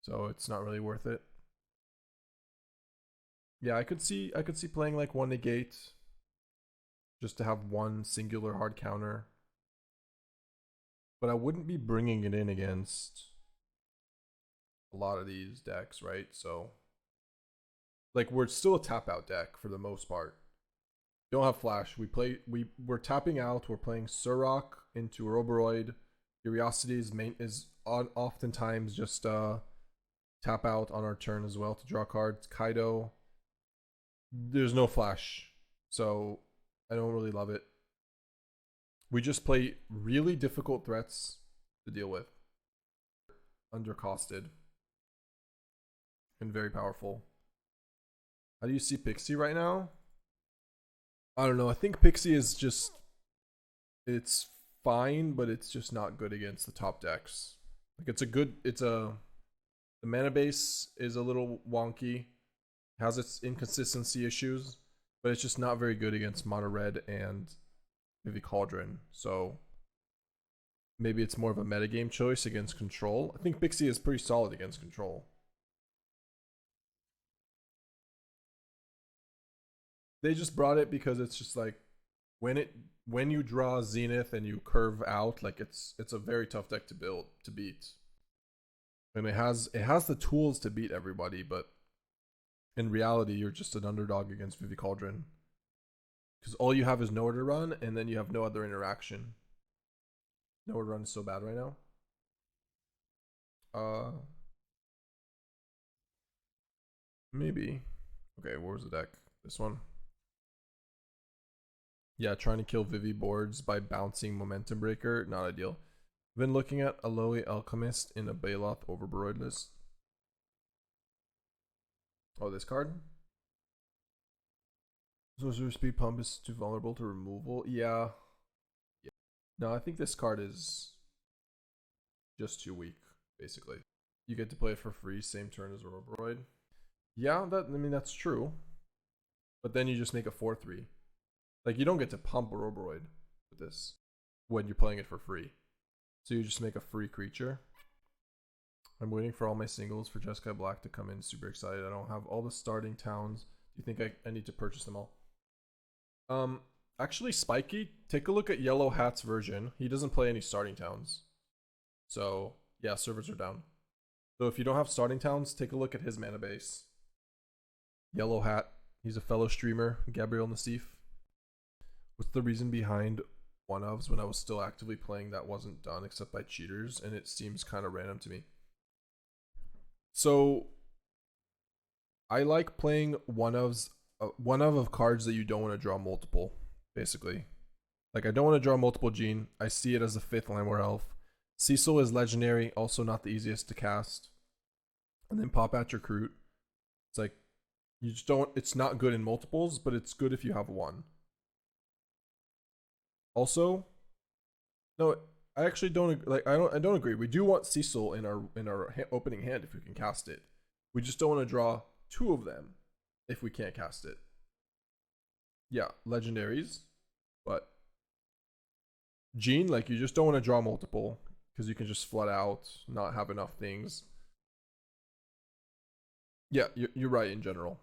so it's not really worth it. Yeah, I could see playing like one negate just to have one singular hard counter. But I wouldn't be bringing it in against a lot of these decks, right? So like we're still a tap out deck for the most part. Don't have flash. We're tapping out. We're playing Surrak into Ouroboroid. Curiosity is oftentimes just tap out on our turn as well to draw cards. Kaito. There's no flash, so I don't really love it. We just play really difficult threats to deal with. Undercosted. And very powerful. How do you see Pixie right now? I don't know. I think Pixie is just... It's fine, but it's just not good against the top decks. Like the mana base is a little wonky. Has its inconsistency issues, but it's just not very good against Mono Red and Vivi Cauldron. So maybe it's more of a metagame choice against control. I think Pixie is pretty solid against control. They just brought it because it's just like when you draw Zenith and you curve out, like it's a very tough deck to beat. And it has the tools to beat everybody, but in reality, you're just an underdog against Vivi Cauldron. Because all you have is nowhere to run, and then you have no other interaction. Nowhere to run is so bad right now. Maybe. Okay, where was the deck? This one. Yeah, trying to kill Vivi boards by bouncing Momentum Breaker, not ideal. Been looking at Aloe Alchemist in a Baloth Ouroboroid list. Oh, this card? Sorcerer Speed Pump is too vulnerable to removal. Yeah. No, I think this card is just too weak, basically. You get to play it for free, same turn as Ouroboroid. Yeah, that's true. But then you just make a 4/3. Like, you don't get to pump Ouroboroid with this when you're playing it for free. So you just make a free creature. I'm waiting for all my singles for Jeskai Black to come in. Super excited. I don't have all the starting towns. Do you think I need to purchase them all? Actually, Spiky, take a look at Yellow Hat's version. He doesn't play any starting towns. So, yeah, servers are down. So if you don't have starting towns, take a look at his mana base. Yellow Hat. He's a fellow streamer, Gabriel Nassif. What's the reason behind one ofs when I was still actively playing that wasn't done except by cheaters? And it seems kind of random to me. So I like playing one of cards that you don't want to draw multiple, basically. Like, I don't want to draw multiple Gene. I see it as a 5th Llanowar Elf. Cecil is legendary, also not the easiest to cast. And then Pawpatch Recruit. It's like, you just don't, it's not good in multiples, but it's good if you have one. Also, no, I actually don't like. I don't agree. We do want Cecil in our opening hand if we can cast it. We just don't want to draw 2 of them if we can't cast it. Yeah, legendaries, but Gene, like, you just don't want to draw multiple because you can just flood out, not have enough things. Yeah, you're right in general.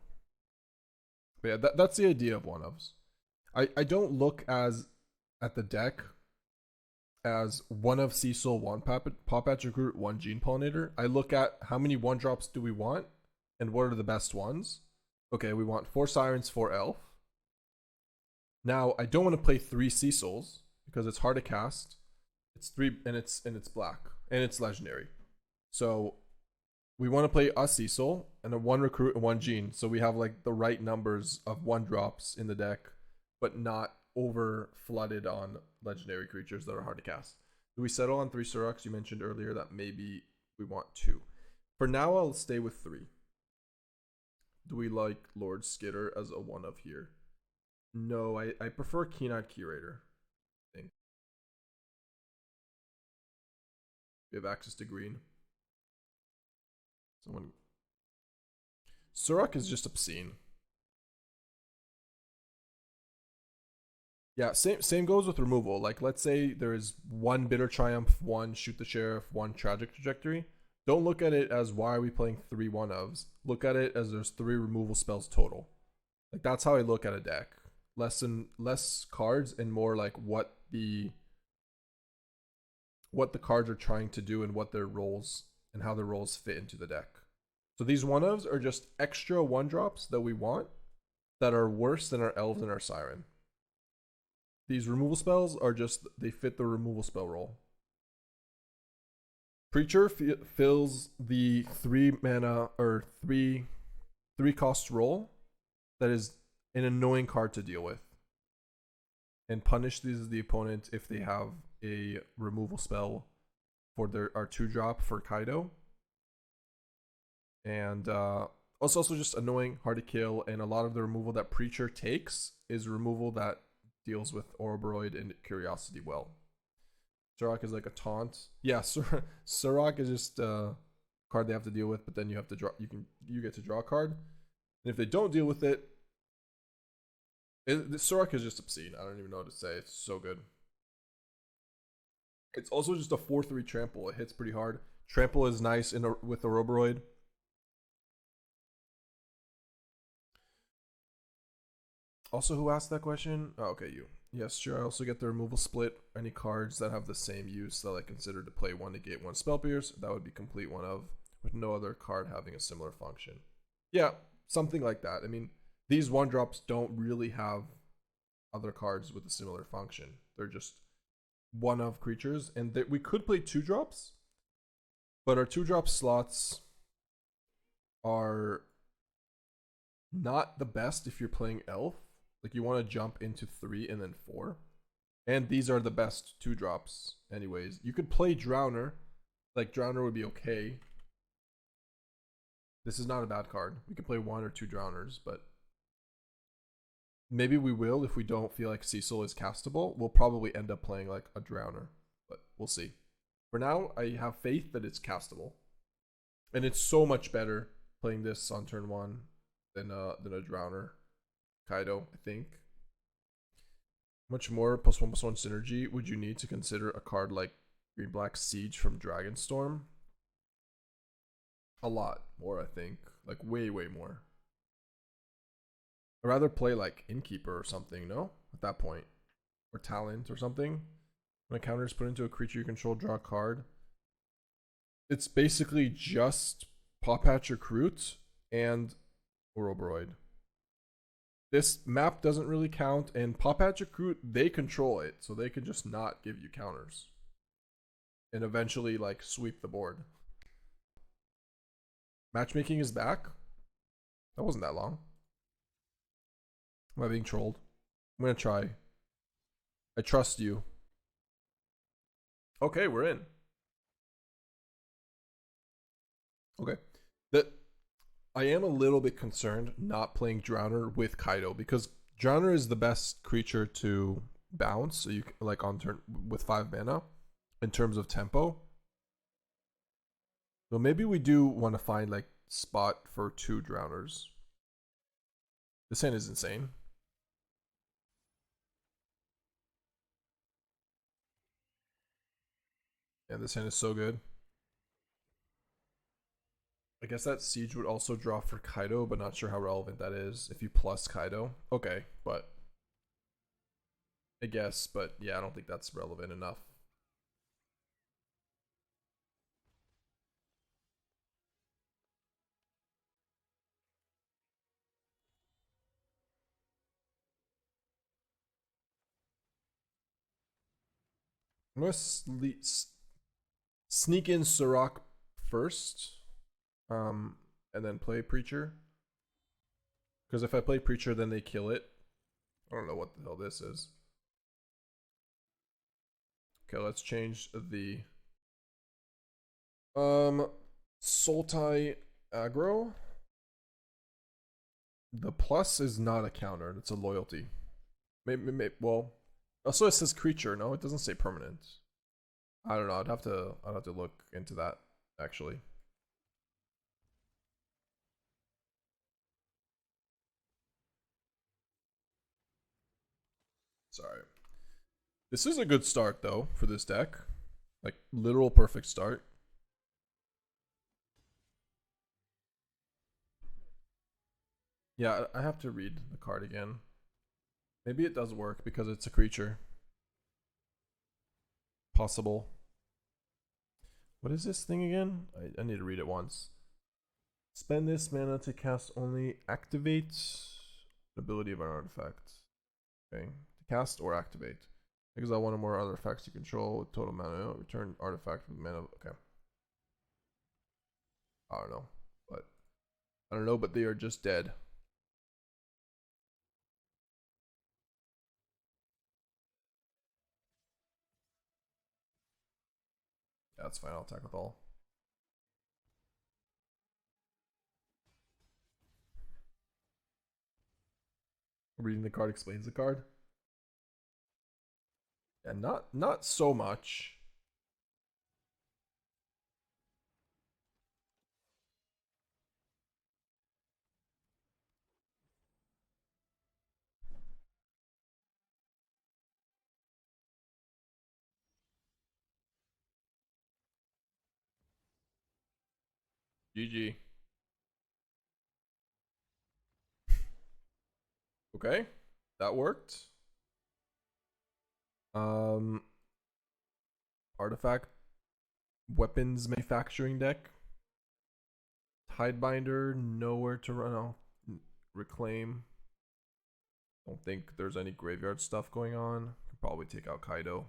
But yeah, that's the idea of one ofs. I don't look as at the deck as one of Cecil, one Pawpatch Recruit, one Gene Pollinator. I look at how many 1-drops do we want and what are the best ones. Okay, we want 4 Sirens, 4 Elf. Now, I don't want to play 3 Cecils because it's hard to cast. It's 3 and it's black and it's legendary. So we want to play a Cecil and a 1 Recruit and 1 Gene. So we have like the right numbers of 1-drops in the deck, but not over flooded on legendary creatures that are hard to cast. Do we settle on 3 Surraks? You mentioned earlier that maybe we want 2. For now, I'll stay with 3. Do we like Lord Skitter as a 1 of here? No, I prefer Keen-Eyed Curator. I think. We have access to green. Someone. Surrak is just obscene. Yeah, same goes with removal. Like, let's say there is 1 Bitter Triumph, 1 Shoot the Sheriff, 1 Tragic Trajectory. Don't look at it as why are we playing 3 1-ofs. Look at it as there's 3 removal spells total. Like, that's how I look at a deck. Less cards and more like what the cards are trying to do and what their roles and how their roles fit into the deck. So these 1-ofs are just extra 1-drops that we want that are worse than our Elves and our Siren. These removal spells are just, they fit the removal spell role. Preacher fills the 3 mana or 3 cost role that is an annoying card to deal with. And punishes the opponent if they have a removal spell for our 2-drop for Kaito. And it's also just annoying, hard to kill, and a lot of the removal that Preacher takes is removal that deals with Ouroboroid and Curiosity well. Surrak is like a taunt. Yeah, Surrak is just a card they have to deal with, but then you have to draw. You get to draw a card, and if they don't deal with it, Surrak is just obscene. I don't even know what to say. It's so good. It's also just a 4/3 trample. It hits pretty hard. Trample is nice with Ouroboroid. Also, who asked that question? Oh, okay, you. Yes, sure. I also get the removal split. Any cards that have the same use that I consider to play 1 negate 1 spell pierce, that would be complete 1-of, with no other card having a similar function. Yeah, something like that. I mean, these 1-drops don't really have other cards with a similar function. They're just 1-of creatures, and we could play 2-drops, but our 2-drop slots are not the best if you're playing Elf. Like, you want to jump into 3 and then 4. And these are the best 2-drops anyways. You could play Drowner. Like, Drowner would be okay. This is not a bad card. We could play 1 or 2 Drowners, but maybe we will if we don't feel like Cecil is castable. We'll probably end up playing like a Drowner, but we'll see. For now, I have faith that it's castable. And it's so much better playing this on turn 1 than a Drowner. Kaito, I think. Much more +1/+1 synergy would you need to consider a card like Green Black Siege from Dragonstorm? A lot more, I think. Like, way more. I'd rather play like Innkeeper or something, no? At that point. Or Talent or something. When a counter is put into a creature you control, draw a card. It's basically just Pawpatch Recruit and Ouroboroid. This map doesn't really count, and Pawpatch Recruit, they control it, so they can just not give you counters. And eventually, like, sweep the board. Matchmaking is back? That wasn't that long. Am I being trolled? I'm gonna try. I trust you. Okay, we're in. Okay. I am a little bit concerned not playing Drowner with Kaito, because Drowner is the best creature to bounce, so you like on turn with 5 mana in terms of tempo. So maybe we do want to find like spot for 2 Drowners. This hand is insane. Yeah, this hand is so good. I guess that Siege would also draw for Kaito, but not sure how relevant that is if you plus Kaito. Okay, but I guess, but yeah, I don't think that's relevant enough. I'm gonna sneak in Surrak first, and then play Preacher. Because if I play Preacher, then they kill it. I don't know what the hell this is. Okay, let's change the Sultai aggro. The plus is not a counter; it's a loyalty. Maybe well, also it says creature. No, it doesn't say permanent. I don't know. I'd have to look into that actually. Sorry. This is a good start though for this deck. Like literal perfect start. Yeah, I have to read the card again. Maybe it does work because it's a creature. Possible. What is this thing again? I need to read it once. Spend this mana to cast only activate ability of an artifact. Okay. To cast or activate. Exile one or more other effects you control with total mana. Return artifact with mana. Okay. I don't know, but they are just dead. Yeah, that's fine. I'll attack with all. Reading the card explains the card. Yeah, not so much. GG. Okay, that worked. Artifact weapons manufacturing deck. Tidebinder, nowhere to run out. Reclaim. Don't think there's any graveyard stuff going on. Could probably take out Kaito.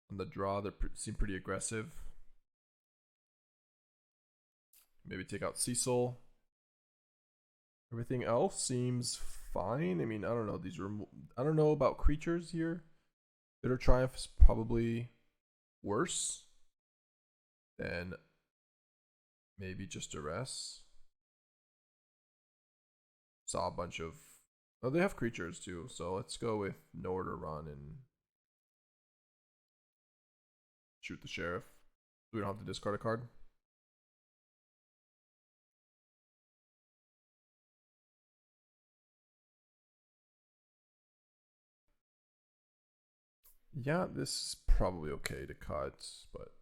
On the draw, they seem pretty aggressive. Maybe take out Cecil. Everything else seems fine. I mean, I don't know. I don't know about creatures here. Bitter Triumph is probably worse than maybe just Duress. Saw a bunch of. Oh, they have creatures too. So let's go with nowhere to run and shoot the sheriff. We don't have to discard a card. Yeah, this is probably okay to cut, but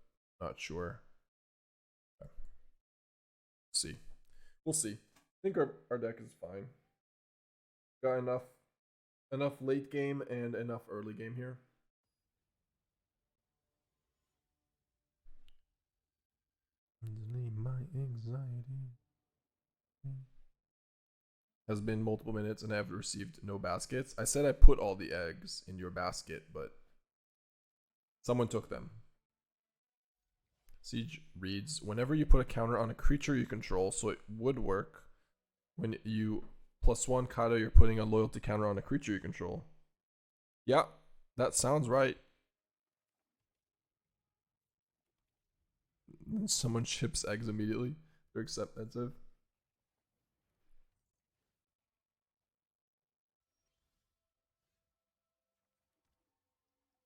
not sure. Okay. See. We'll see. I think our deck is fine. Got enough late game and enough early game here. My anxiety has been multiple minutes and I have received no baskets. I said I put all the eggs in your basket, but someone took them. Siege reads, whenever you put a counter on a creature you control, so it would work when you +1 Kaito, you're putting a loyalty counter on a creature you control. Yeah, that sounds right. Someone ships eggs immediately. They're expensive.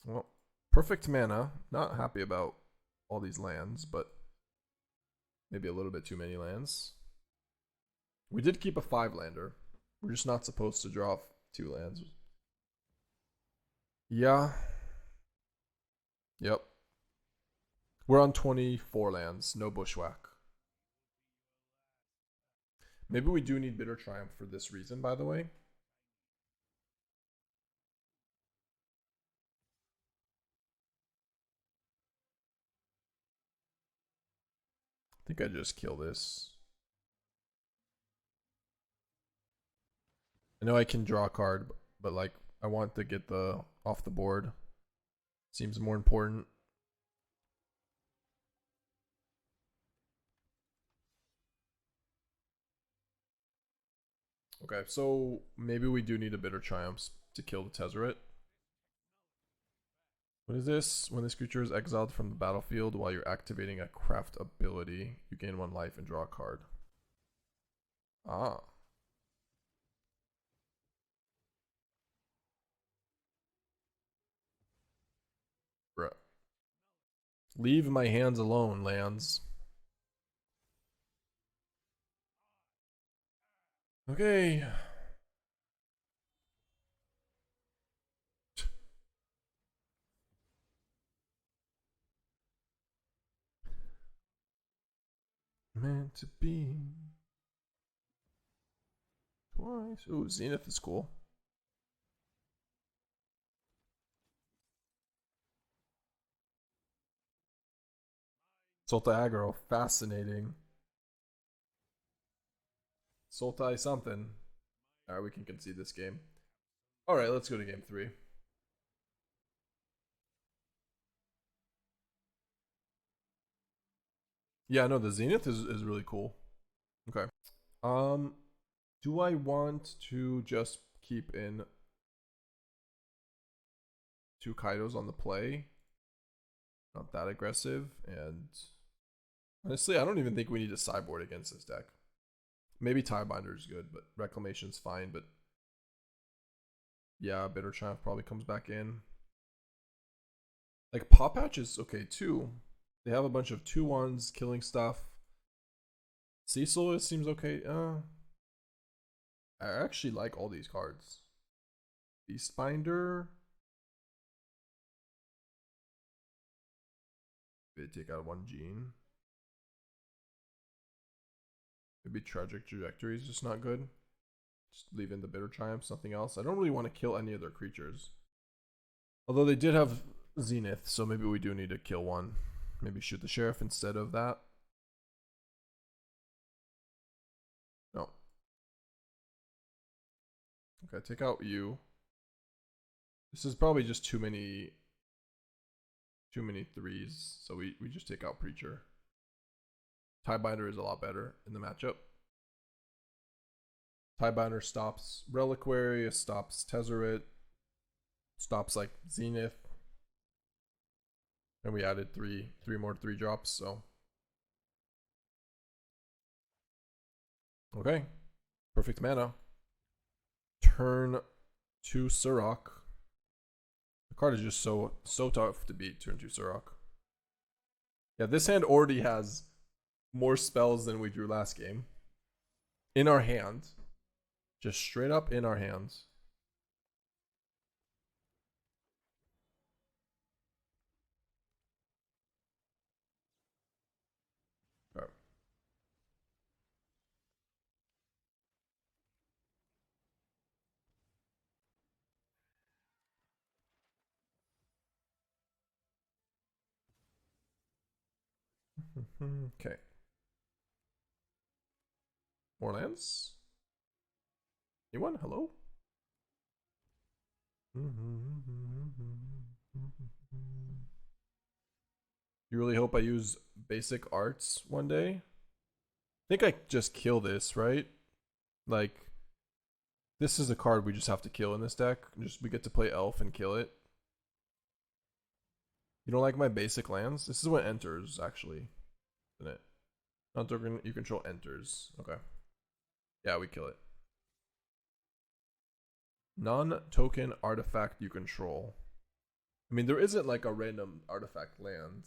Well, perfect mana. Not happy about all these lands, but maybe a little bit too many lands. We did keep a 5-lander. We're just not supposed to draw 2 lands. Yeah. Yep. We're on 24 lands, no bushwhack. Maybe we do need Bitter Triumph for this reason, by the way. think I just kill this. I know I can draw a card, but like I want to get the off the board. Seems more important. Okay, so maybe we do need a Bitter Triumphs to kill the Tezzeret. What is this? When this creature is exiled from the battlefield while you're activating a craft ability, you gain 1 life and draw a card. Ah. Bruh. Leave my hands alone, lands. Okay. Meant to be. Twice. Ooh, Zenith is cool. Sultai aggro, fascinating. Sultai something. Alright, we can concede this game. Alright, let's go to game 3. Yeah, no, the Zenith is really cool. Okay. Do I want to just keep in 2 Kaitos on the play? Not that aggressive, and honestly, I don't even think we need a sideboard against this deck. Maybe Tidebinder is good, but Reclamation's fine, but yeah, Bitter Triumph probably comes back in. Like, Pawpatch is okay too. They have a bunch of 2/1s killing stuff. Cecil, it seems okay. I actually like all these cards. Beastbinder. Maybe take out 1 Gene. Maybe Tragic Trajectory is just not good. Just leave in the Bitter Triumphs, nothing else. I don't really want to kill any of their creatures. Although they did have Zenith, so maybe we do need to kill one. Maybe shoot the Sheriff instead of that. No. Okay, take out you. This is probably just too many 3s, so we just take out Preacher. Tidebinder is a lot better in the matchup. Tidebinder stops Reliquary, stops Tezzeret, stops like Zenith. And we added three more 3-drops, so. Okay. Perfect mana. Turn 2 Surrak. The card is just so tough to beat, turn 2 Surrak. Yeah, this hand already has more spells than we drew last game. In our hand. Just straight up in our hands. Okay. Okay. More lands? Anyone? Hello? You really hope I use basic arts one day? I think I just kill this, right? Like, this is a card we just have to kill in this deck. We get to play Elf and kill it. You don't like my basic lands? This is what enters, actually. Isn't it? Not token you control enters. Okay. Yeah, we kill it. Non-token artifact you control. I mean, there isn't like a random artifact land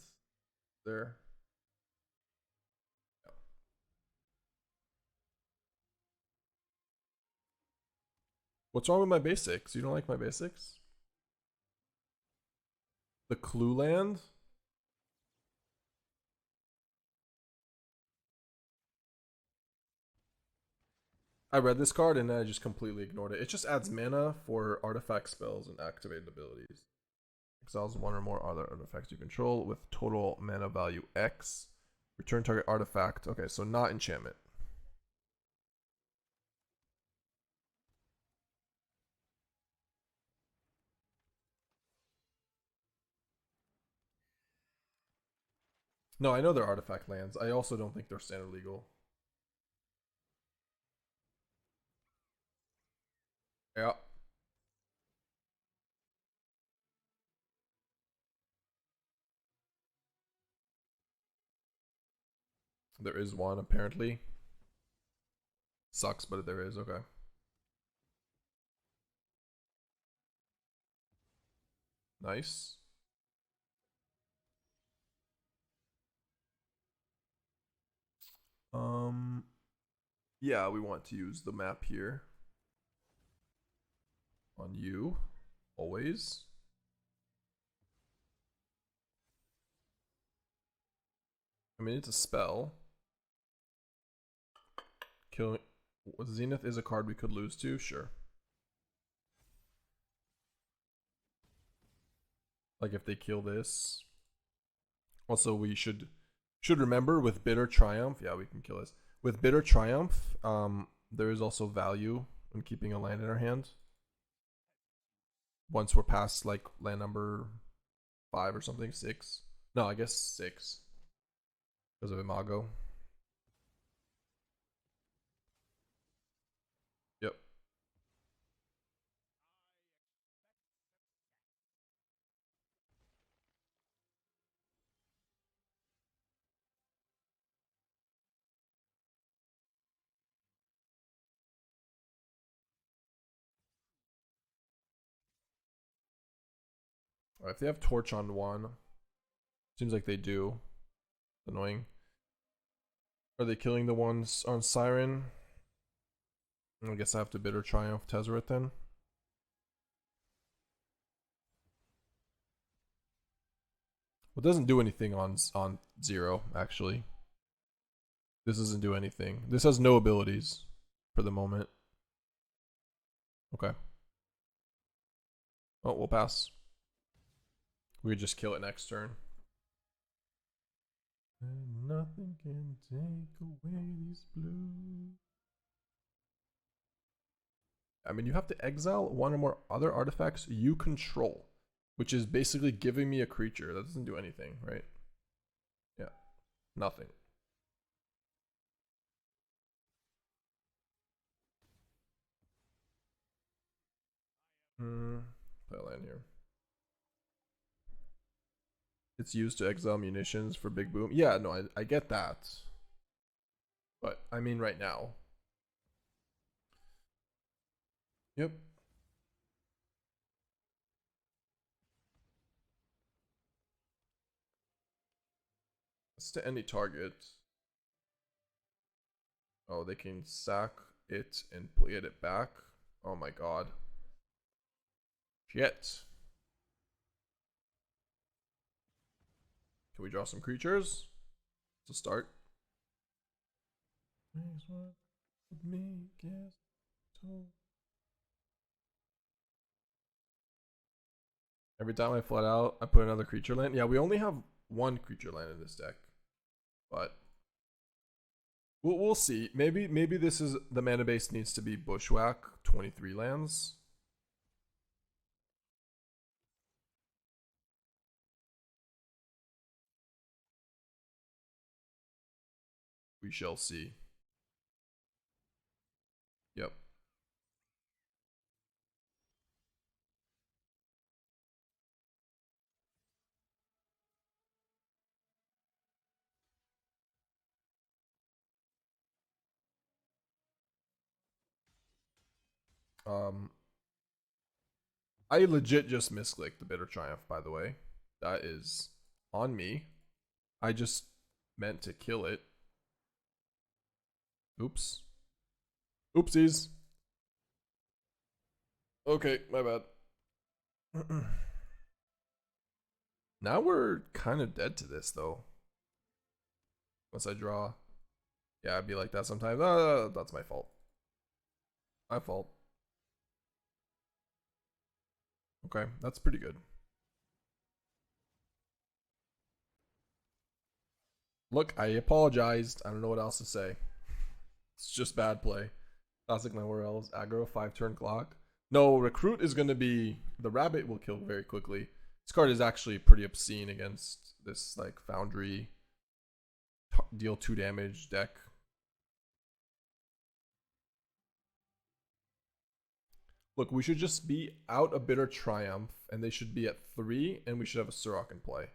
there. Yeah. What's wrong with my basics? You don't like my basics? The clue land? I read this card and then I just completely ignored it. It just adds mana for artifact spells and activated abilities. Exiles 1 or more other artifacts you control with total mana value X. Return target artifact. Okay, so not enchantment. No, I know they're artifact lands. I also don't think they're standard legal. Yeah. There is one, apparently. Sucks, but there is. Okay. Nice. Yeah, we want to use the map here. On you. Always. I mean, it's a spell. Killing. Zenith is a card we could lose to, sure. Like if they kill this. Also, we should remember with Bitter Triumph. Yeah, we can kill this. With Bitter Triumph, there is also value in keeping a land in our hand. Once we're past like land number 5 or something, 6. No, I guess 6 because of Imago. Yep. Alright, if they have Torch on one, seems like they do. Annoying. Are they killing the ones on Siren? I guess I have to Bitter Triumph Tezzeret then. Well, it doesn't do anything on 0, actually. This doesn't do anything. This has no abilities for the moment. Okay. Oh, we'll pass. We just kill it next turn. And nothing can take away these blues. I mean, you have to exile one or more other artifacts you control, which is basically giving me a creature. That doesn't do anything, right? Yeah, nothing. Play a land here. It's used to exile munitions for Big Boom. Yeah, no, I get that. But, I mean right now. Yep. It's to any target. Oh, they can sack it and get it back. Oh my god. Shit. Can we draw some creatures? To start. Every time I flood out, I put another creature land. Yeah, we only have one creature land in this deck. But we'll see. Maybe this is the mana base needs to be Bushwhack 23 lands. We shall see. Yep. I legit just misclicked the Bitter Triumph, by the way. That is on me. I just meant to kill it. Oops. Oopsies. Okay, my bad. Now we're kind of dead to this, though. Once I draw. Yeah, I'd be like that sometimes. That's my fault. My fault. Okay, that's pretty good. Look, I apologized. I don't know what else to say. It's just bad play. Classic Llanowar Elves, aggro, 5-turn clock. No, Recruit is going to be... The rabbit will kill very quickly. This card is actually pretty obscene against this like Foundry deal 2 damage deck. Look, we should just be out a Bitter Triumph, and they should be at 3, and we should have a Surrak in play.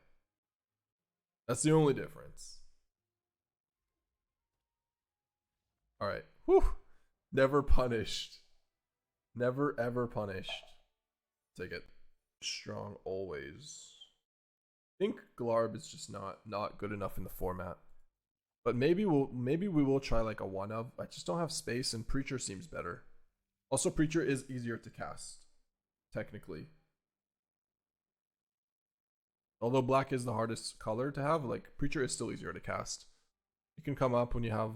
That's the only difference. Alright. Whew. Never punished. Never ever punished. Take it. Strong always. I think Glarb is just not good enough in the format. But maybe we will try like a 1-of. I just don't have space, and Preacher seems better. Also, Preacher is easier to cast, technically. Although black is the hardest color to have, like, Preacher is still easier to cast. It can come up when you have...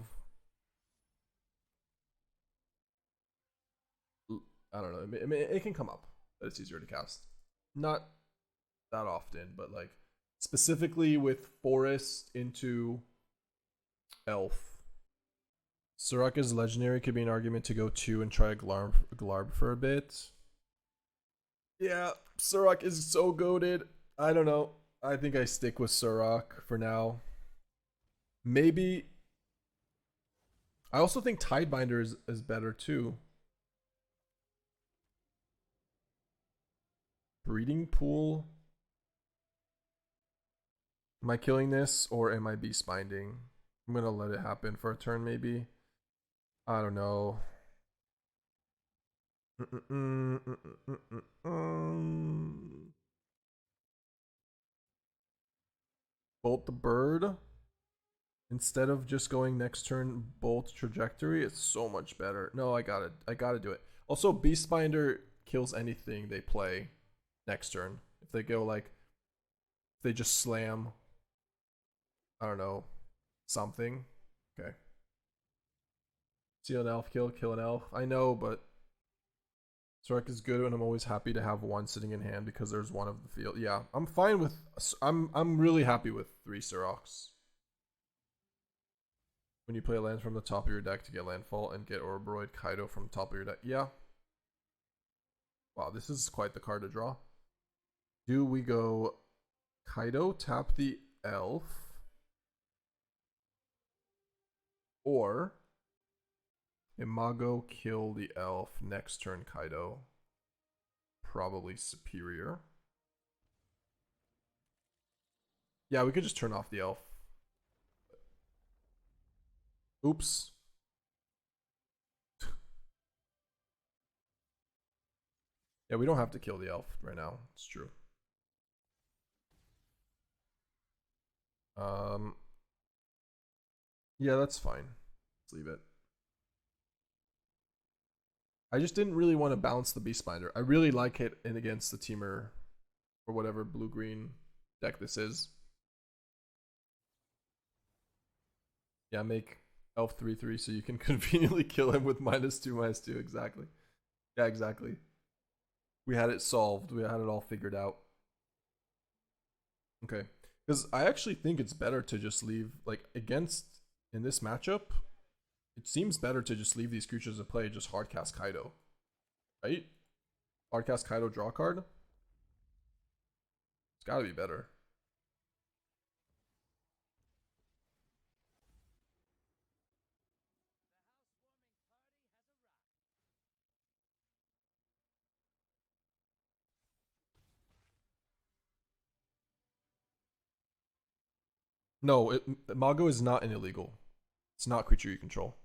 I don't know. I mean, it can come up that it's easier to cast. Not that often, but, like, specifically with Forest into Elf. Surrak is legendary, could be an argument to go 2 and try a Glarb for a bit. Yeah, Surrak is so goated. I don't know. I think I stick with Surrak for now. Maybe. I also think Tidebinder is better too. Breeding Pool. Am I killing this or am I Beastbinding? I'm gonna let it happen for a turn maybe. I don't know. Bolt the Bird. Instead of just going next turn Bolt Trajectory, it's so much better. No, I gotta do it. Also, Beastbinder kills anything they play next turn. If they go like, if they just slam, I don't know, something. Okay. See an elf kill an elf. I know, but Surrak is good, and I'm always happy to have 1 sitting in hand because there's 1 of the field. Yeah, I'm fine with. I'm really happy with 3 Surraks. When you play lands from the top of your deck to get landfall and get Ouroboroid Kaito from the top of your deck. Yeah. Wow, this is quite the card to draw. Do we go Kaito, tap the elf, or Imago, kill the elf, next turn Kaito? Probably superior. Yeah, we could just turn off the elf. Oops. Yeah, we don't have to kill the elf right now. It's true. Yeah, that's fine. Let's leave it. I just didn't really want to bounce the Beastbinder. I really like it in against the Teamer or whatever blue-green deck this is. Yeah, make elf 3/3 so you can conveniently kill him with -2/-2. Exactly. Yeah, exactly. We had it solved. We had it all figured out. Okay. Because I actually think it's better to just leave, like, against, in this matchup, it seems better to just leave these creatures to play, just hardcast Kaito. Right? Hardcast Kaito, draw card? It's gotta be better. No, Imago is not an illegal. It's not creature you control.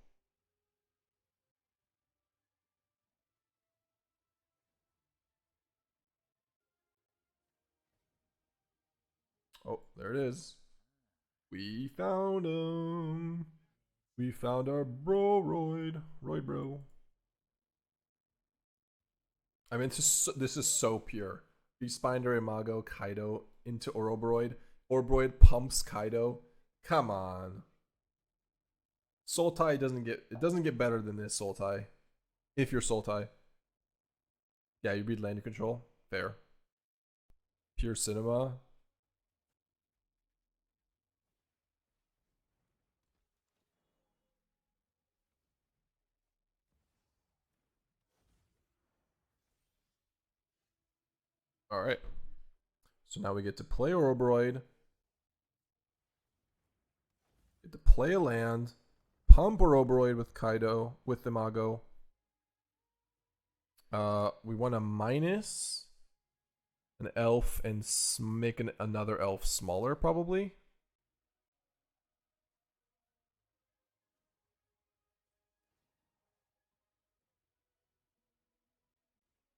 Oh, there it is. We found him. We found our Roy bro. I mean, this is so pure. Beastbinder, Imago, Kaito into Ouroboroid. Ouroboroid pumps Kaito. Come on. Sultai doesn't get better than this, Sultai. If you're Sultai. Yeah, you read land control. Fair. Pure cinema. All right. So now we get to play Ouroboroid. Get to play a land. Pump Ouroboroid with Kaito, with Imago. We want to minus an elf and make another elf smaller, probably.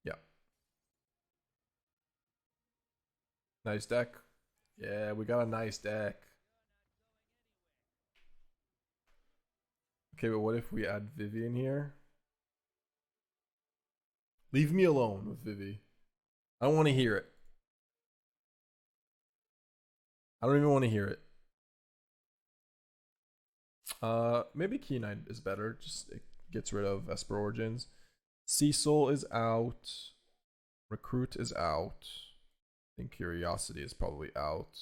Yeah. Nice deck. Yeah, we got a nice deck. Okay, but what if we add Vivi in here? Leave me alone with Vivi. I don't want to hear it. I don't even want to hear it. Maybe Keen-Eyed is better. Just it gets rid of Esper Origins. Cecil is out. Recruit is out. I think Curiosity is probably out.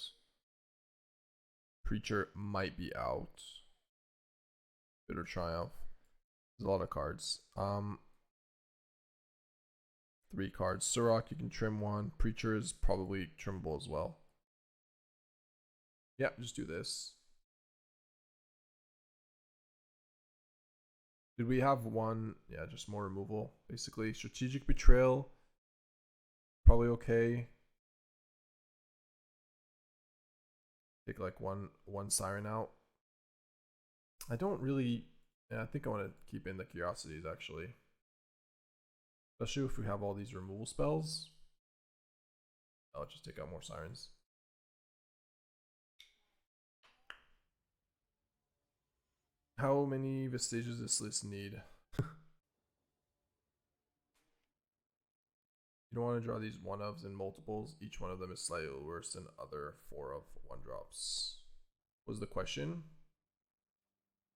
Preacher might be out. Bitter Triumph. There's a lot of cards. 3 cards. Surrak, you can trim 1. Preacher is probably trimmable as well. Yeah, just do this. Did we have one? Yeah, just more removal, basically. Strategic Betrayal. Probably okay. Take like one Siren out. I don't really... Yeah, I think I want to keep in the Curiosities, actually. Especially if we have all these removal spells. I'll just take out more Sirens. How many Vestiges does this list need? You don't want to draw these 1-ofs and multiples. Each one of them is slightly worse than other 4-of 1-drops. Was the question?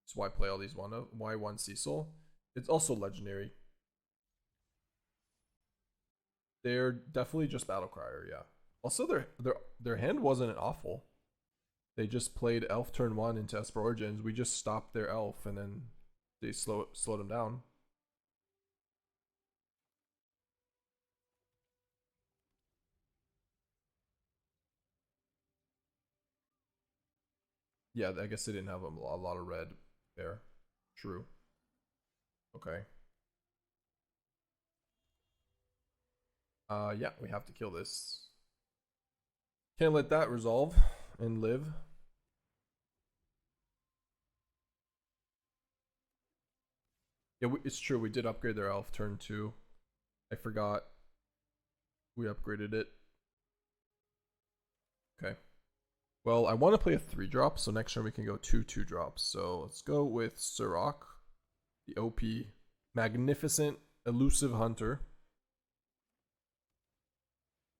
So why play all these 1-of? Why 1 Cecil? It's also legendary. They're definitely just Battlecrier, yeah. Also, their hand wasn't awful. They just played Elf turn 1 into Esper Origins. We just stopped their Elf and then they slowed them down. Yeah, I guess they didn't have a lot of red there. True. Okay. Yeah, we have to kill this. Can't let that resolve and live. Yeah, it's true. We did upgrade their elf turn 2. I forgot. We upgraded it. Okay. Well, I want to play a 3-drop, so next turn we can go 2 2-drops. So let's go with Surrak, the OP, magnificent, elusive hunter.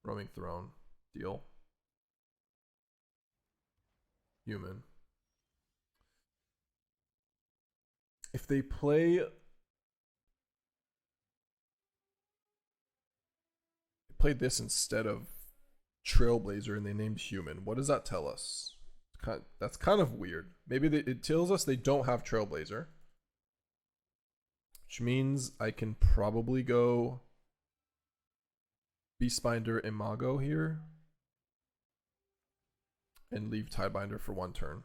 Roaming Throne. Deal. Human. If they play this instead of Trailblazer and they named Human, what does that tell us? That's kind of weird. Maybe it tells us they don't have Trailblazer, which means I can probably go Beastbinder Imago here and leave Tidebinder for 1 turn.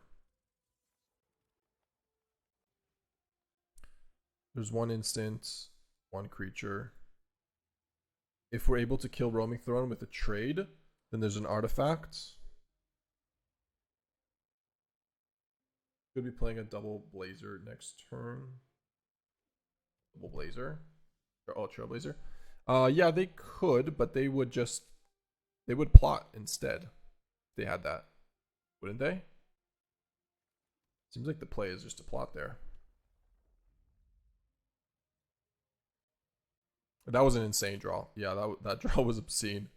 There's 1 instant, 1 creature. If we're able to kill Roaming Throne with a trade, then there's an artifact. Could be playing a double Blazer next turn. Double Blazer? Oh, Trailblazer? Yeah, they could, but they would plot instead. If they had that. Wouldn't they? Seems like the play is just a plot there. That was an insane draw. Yeah, that draw was obscene.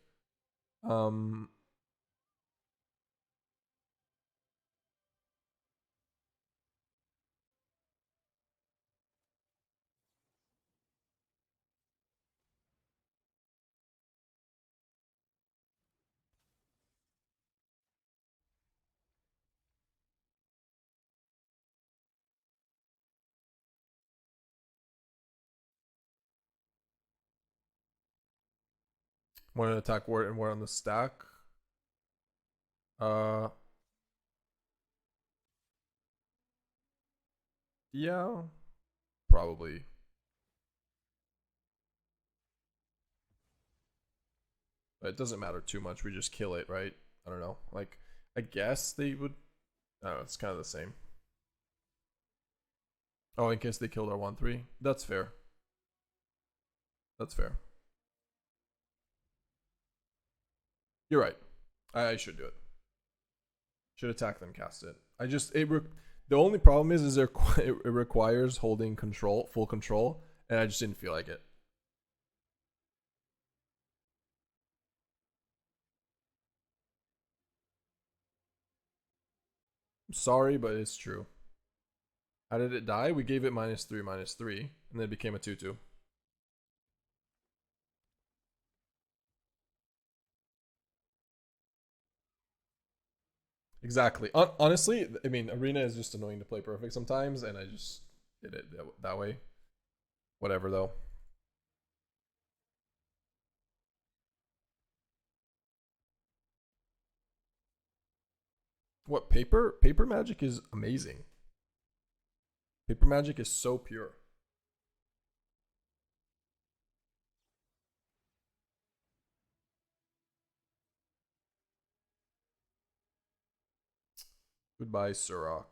One attack ward and one on the stack. Yeah, probably. But it doesn't matter too much. We just kill it, right? I don't know. Like, I guess they would. I don't know. It's kind of the same. Oh, in case they killed our 1/3. That's fair. That's fair. You're right. I should do it. Should attack then cast it. The only problem is it requires holding control, full control, and I just didn't feel like it. I'm sorry, but it's true. How did it die? We gave it -3/-3, and then it became a 2/2. Exactly. Honestly, I mean, Arena is just annoying to play perfect sometimes, and I just did it that way. Whatever, though. What, paper? Paper magic is amazing. Paper magic is so pure. Goodbye, Surrak.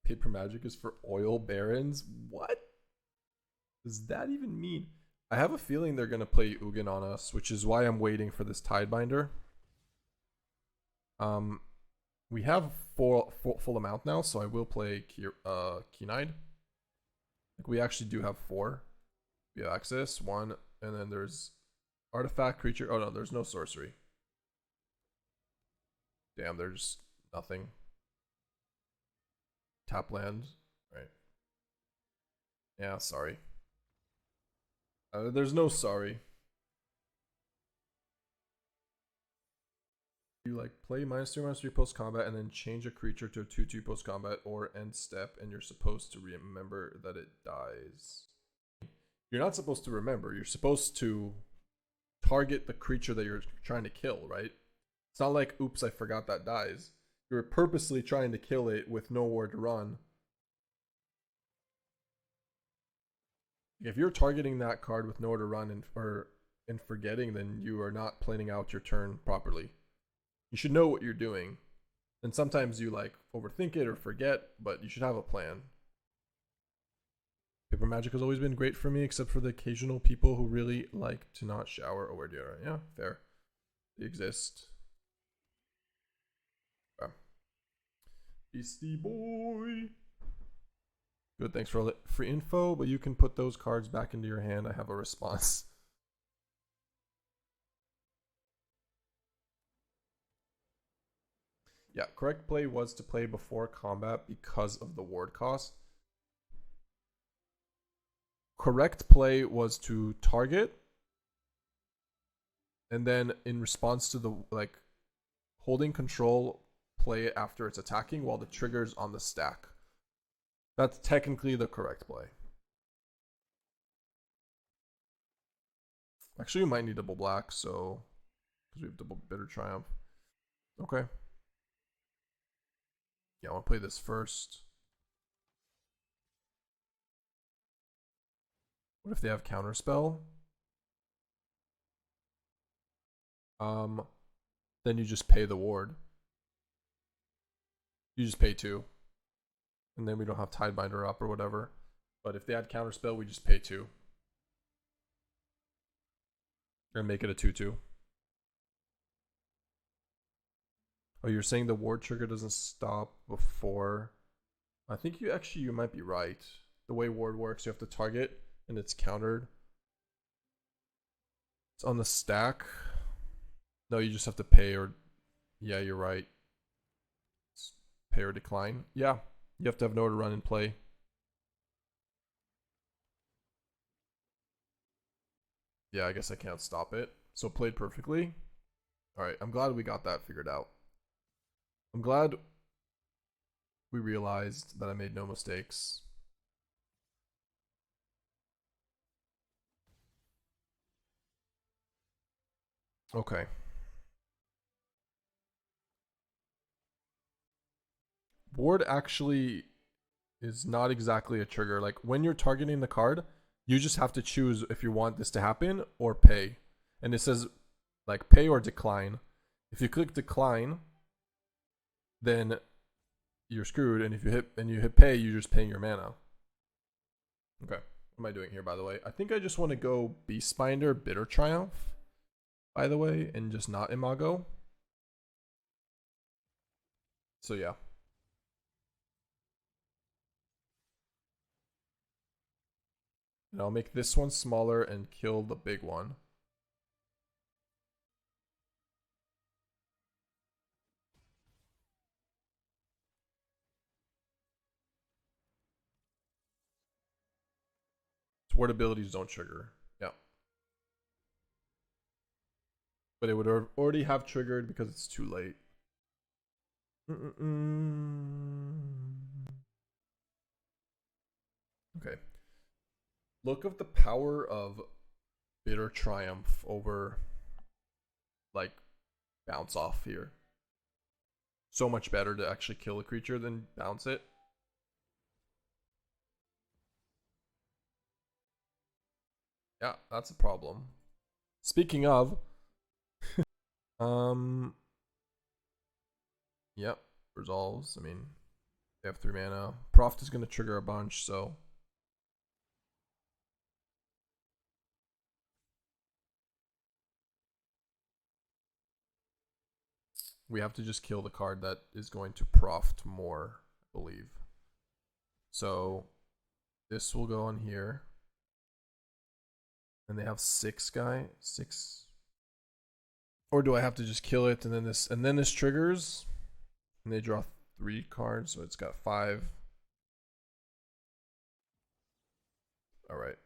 Paper magic is for oil barons? What does that even mean? I have a feeling they're going to play Ugin on us, which is why I'm waiting for this Tidebinder. We have full amount now, so I will play Keen-Eyed. Like, we actually do have 4. We have access, 1, and then there's artifact, creature. Oh no, there's no sorcery. Damn, there's nothing. Tap land, right? Yeah, sorry. There's no sorry. You like play -2/-3 post combat and then change a creature to a 2/2 post combat or end step, and you're supposed to remember that it dies. You're not supposed to remember. You're supposed to target the creature that you're trying to kill, right? It's not like, oops, I forgot that dies. You're purposely trying to kill it with nowhere to run. If you're targeting that card with nowhere to run and forgetting, then you are not planning out your turn properly. You should know what you're doing. And sometimes you like overthink it or forget, but you should have a plan. Paper magic has always been great for me, except for the occasional people who really like to not shower or wear deodorant. Yeah, fair. They exist. Okay. Beastie boy. Good, thanks for all the free info, but you can put those cards back into your hand. I have a response. Yeah, correct play was to play before combat because of the ward cost. Correct play was to target, and then in response to the holding control, play it after it's attacking while the trigger's on the stack. That's technically the correct play. Actually, we might need double black, so because we have double Bitter Triumph. Okay. Yeah, I want to play this first. What if they have counterspell? Then you just pay the ward. You just pay 2. And then we don't have Tidebinder up or whatever. But if they had counterspell, we just pay 2. And make it a 2/2. Oh, you're saying the ward trigger doesn't stop before? I think you might be right. The way ward works, you have to target and it's countered. It's on the stack. No, you just have to pay or... Yeah, you're right. It's pay or decline. Yeah, you have to have nowhere to run and play. Yeah, I guess I can't stop it. So played perfectly. Alright, I'm glad we got that figured out. I'm glad we realized that I made no mistakes. Okay. Board actually is not exactly a trigger. Like when you're targeting the card, you just have to choose if you want this to happen or pay. And it says like pay or decline. If you click decline, then you're screwed. And if you hit pay, you're just paying your mana. Okay. What am I doing here, by the way? I think I just want to go Beastbinder, Bitter Triumph, by the way, and just not Imago. So yeah. And I'll make this one smaller and kill the big one. Sword abilities don't trigger. Yeah. But it would already have triggered because it's too late. Okay. Look of the power of Bitter Triumph over like bounce off here. So much better to actually kill a creature than bounce it. Yeah, that's a problem. Speaking of, yep, resolves. I mean, they have 3 mana. Proft is going to trigger a bunch, so we have to just kill the card that is going to Proft more, I believe. So this will go on here. And they have 6 guy. 6. Or do I have to just kill it and then this triggers? And they draw 3 cards, so it's got 5. Alright.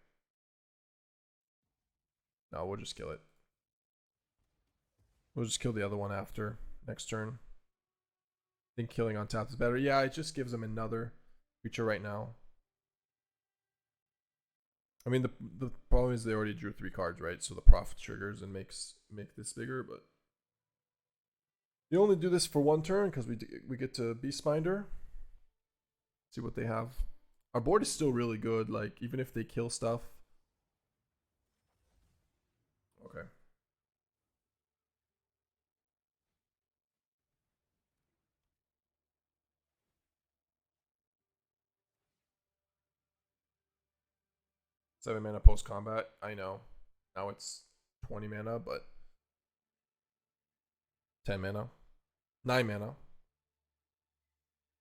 No, we'll just kill it. We'll just kill the other one after next turn. I think killing on tap is better. Yeah, it just gives them another creature right now. I mean, the problem is they already drew 3 cards, right? So the Prophet triggers and make this bigger, but you only do this for 1 turn because we get to Beastbinder. See what they have. Our board is still really good, like even if they kill stuff. Okay. Seven mana post combat. I know. Now it's 20 mana, but 10 mana. 9 mana.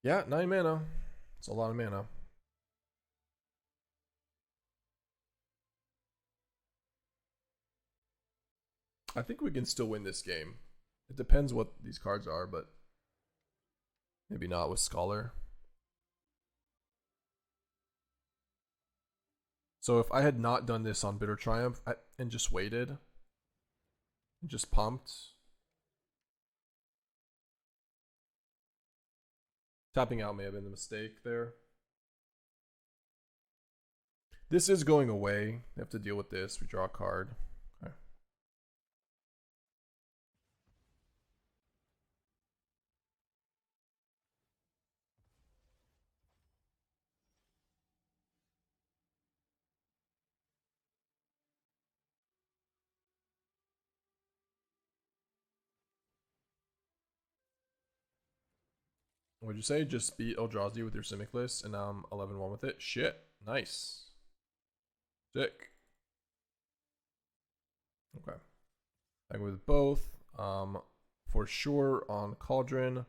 Yeah, 9 mana. It's a lot of mana. I think we can still win this game. It depends what these cards are, but maybe not with Scholar. So if I had not done this on Bitter Triumph and just waited, and just pumped, tapping out may have been the mistake there. This is going away. We have to deal with this. We draw a card. Okay. What'd you say? Just beat Eldrazi with your Simic list, and now I'm 11-1 with it? Shit. Nice. Sick. Okay. I go with both. For sure on Cauldron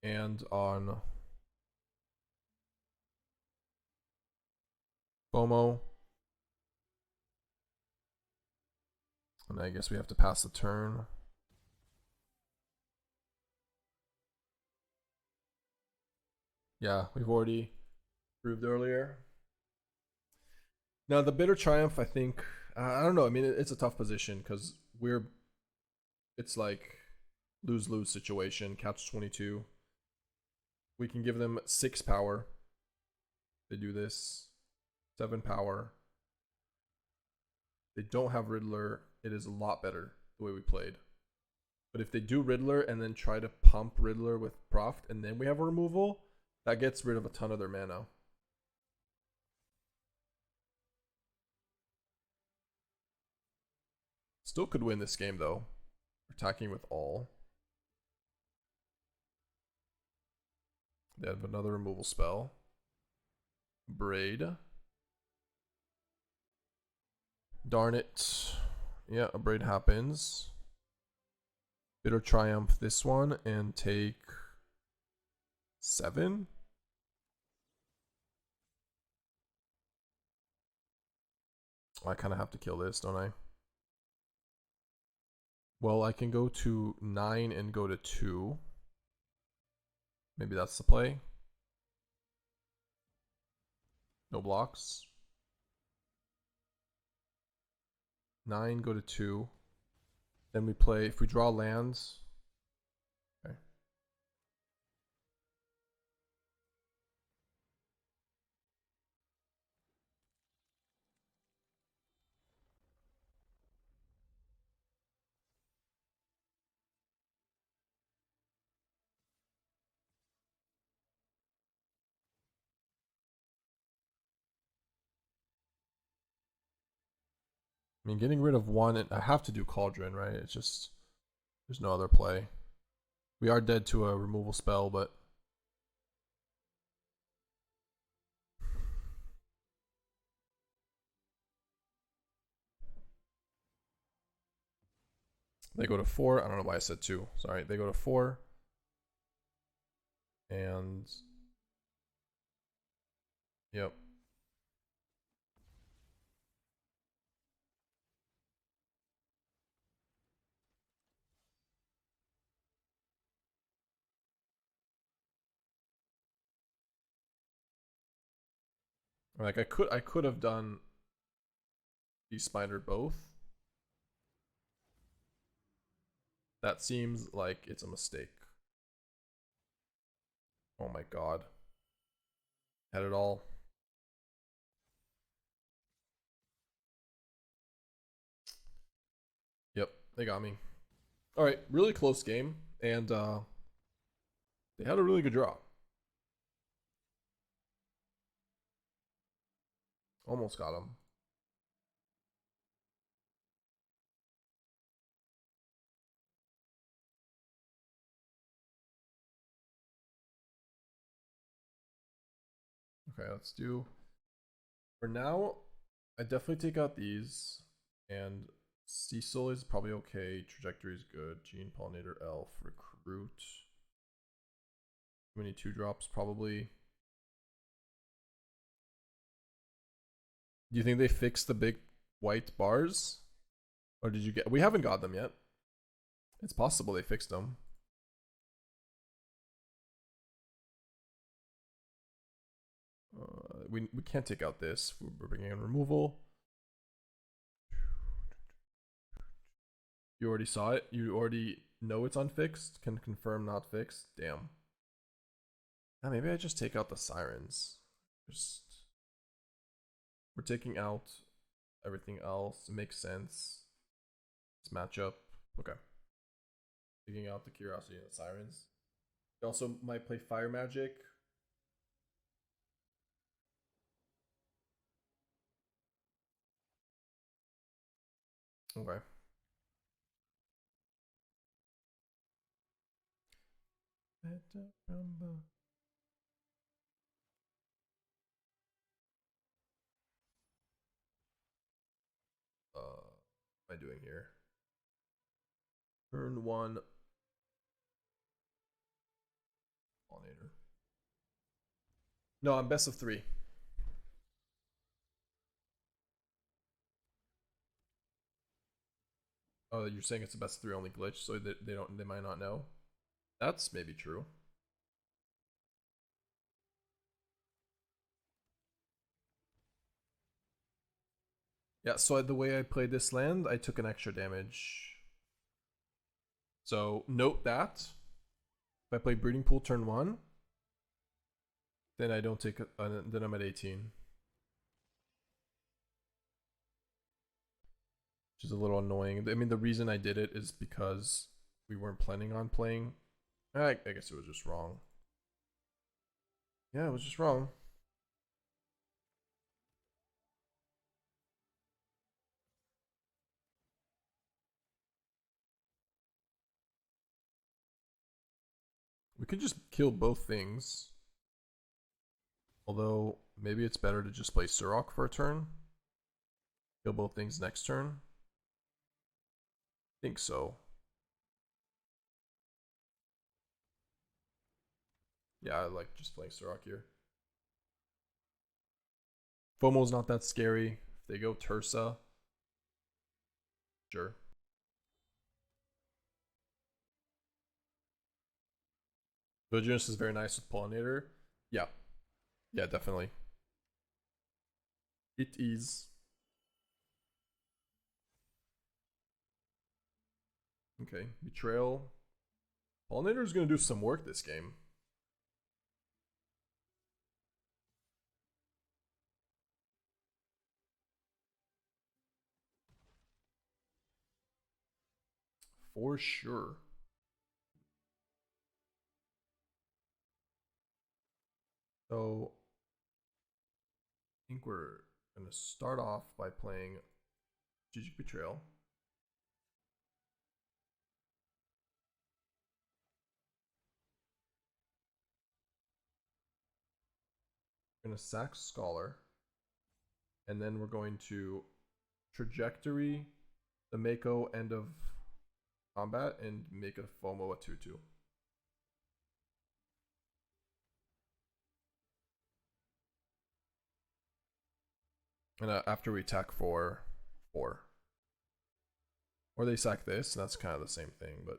and on FOMO. And I guess we have to pass the turn. Yeah, we've already proved earlier. Now the Bitter Triumph, I think, I don't know. I mean, it's a tough position because it's like lose-lose situation, catch 22. We can give them 6 power. They do this. 7 power. They don't have Riddler. It is a lot better the way we played. But if they do Riddler and then try to pump Riddler with Proft and then we have a removal, that gets rid of a ton of their mana. Still could win this game though. Attacking with all. They have another removal spell. Braid. Darn it. Yeah, a braid happens. Bitter Triumph this one and take 7. I kind of have to kill this, don't I? Well, I can go to 9 and go to 2. Maybe that's the play. No blocks. 9, go to 2. Then we play, if we draw lands. Okay. I mean, getting rid of one, I have to do Cauldron, right? It's just, there's no other play. We are dead to a removal spell, but they go to 4. I don't know why I said 2. Sorry, they go to 4. And yep. Like I could have done Beastbinder both. That seems like it's a mistake. Oh my god. Had it all. Yep, they got me. Alright, really close game. And they had a really good draw. Almost got him. Okay, let's do. For now, I definitely take out these. And Cecil is probably okay. Trajectory is good. Gene Pollinator, Elf, Recruit. Too many 2-drops, probably. Do you think they fixed the big white bars? Or did you get... We haven't got them yet. It's possible they fixed them. We can't take out this. We're bringing in removal. You already saw it? You already know it's unfixed? Can confirm not fixed? Damn. Maybe I just take out the sirens. We're taking out everything else. It makes sense. This matchup. Okay. Taking out the Curiosity and the Sirens. You also might play Fire Magic. Okay. What am I doing here? Turn 1. Pollinator. No, I'm best of 3. Oh, you're saying it's a best of 3 only glitch, so they might not know. That's maybe true. Yeah, so the way I played this land, I took an extra damage. So note that if I play Breeding Pool turn 1, then I don't take then I'm at 18. which is a little annoying. I mean, the reason I did it is because we weren't planning on playing. I guess it was just wrong. Yeah, it was just wrong. We could just kill both things. Although, maybe it's better to just play Surrak for a turn. Kill both things next turn. I think so. Yeah, I like just playing Surrak here. FOMO's not that scary. If they go Tursa, sure. Vigilance is very nice with Pollinator. Yeah. Yeah, definitely. It is. Okay, Betrayal. Pollinator is going to do some work this game. For sure. So, I think we're going to start off by playing Strategic Betrayal. We're going to sack Scholar. And then we're going to Trajectory the Mako end of combat and make a FOMO a 2-2. And after we attack for 4. Or they sack this, and that's kind of the same thing, but.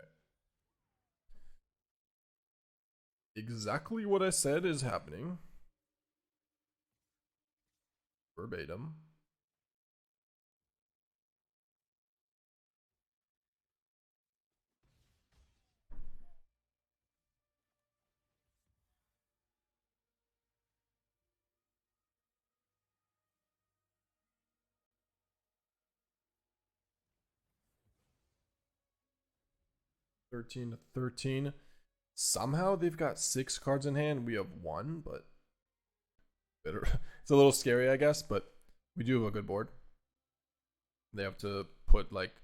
Okay. Exactly what I said is happening. Verbatim. $13 to 13. Somehow they've got 6 cards in hand. We have 1, but it's a little scary, I guess, but we do have a good board. They have to put like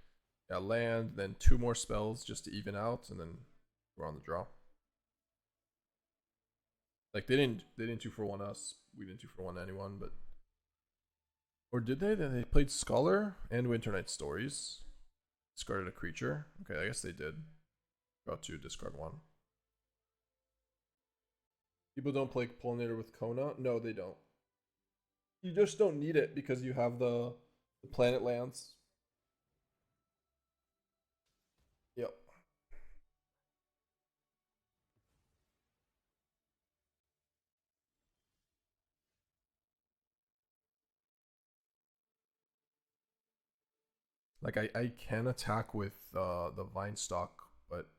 a land, then 2 more spells just to even out, and then we're on the draw. Like they didn't 2-for-1 us. We didn't 2-for-1 anyone, but or did they? Then they played Scholar and Winternight Stories. Discarded a creature. Okay, I guess they did. Got 2, discard 1. People don't play Pollinator with Kona? No, they don't. You just don't need it because you have the planet lands. Yep. Like I can attack with the Vinestalk, but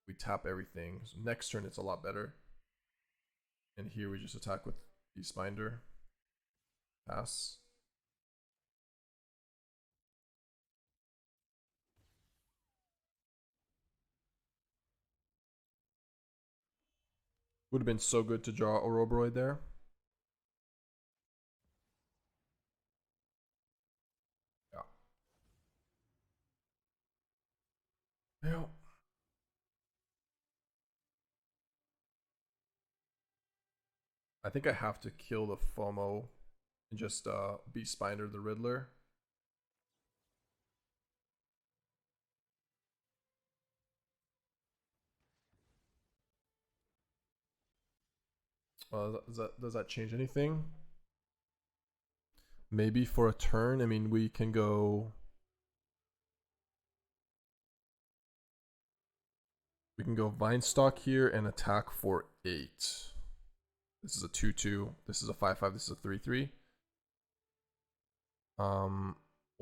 we tap everything. So next turn it's a lot better. And here we just attack with Beastbinder. Pass. Would have been so good to draw Ouroboroid there. Yeah. Yeah. I think I have to kill the FOMO and just Beastbinder the Riddler. Does that change anything? Maybe for a turn. I mean, we can go. We can go Vinestalk here and attack for 8. This is a 2-2. This is a 5-5. This is a 3-3.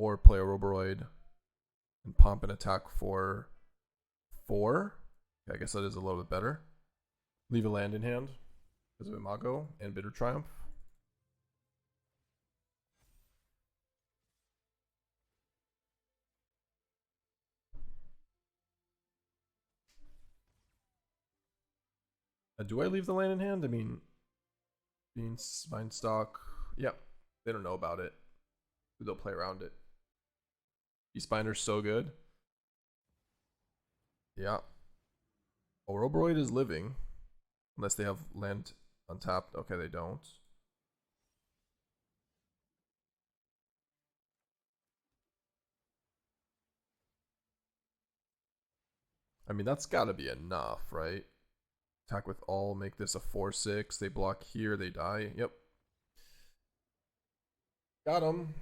or play Ouroboroid and pump an attack for 4. Okay, I guess that is a little bit better. Leave a land in hand because of Imago and Bitter Triumph. Do I leave the land in hand? I mean, Vinestalk. Yep, they don't know about it. They'll play around it. Beastbinder's so good. Yeah. Ouroboroid is living. Unless they have land untapped. Okay, they don't. I mean, that's gotta be enough, right? Attack with all, make this a 4/6. They block here, they die. Yep. Got him.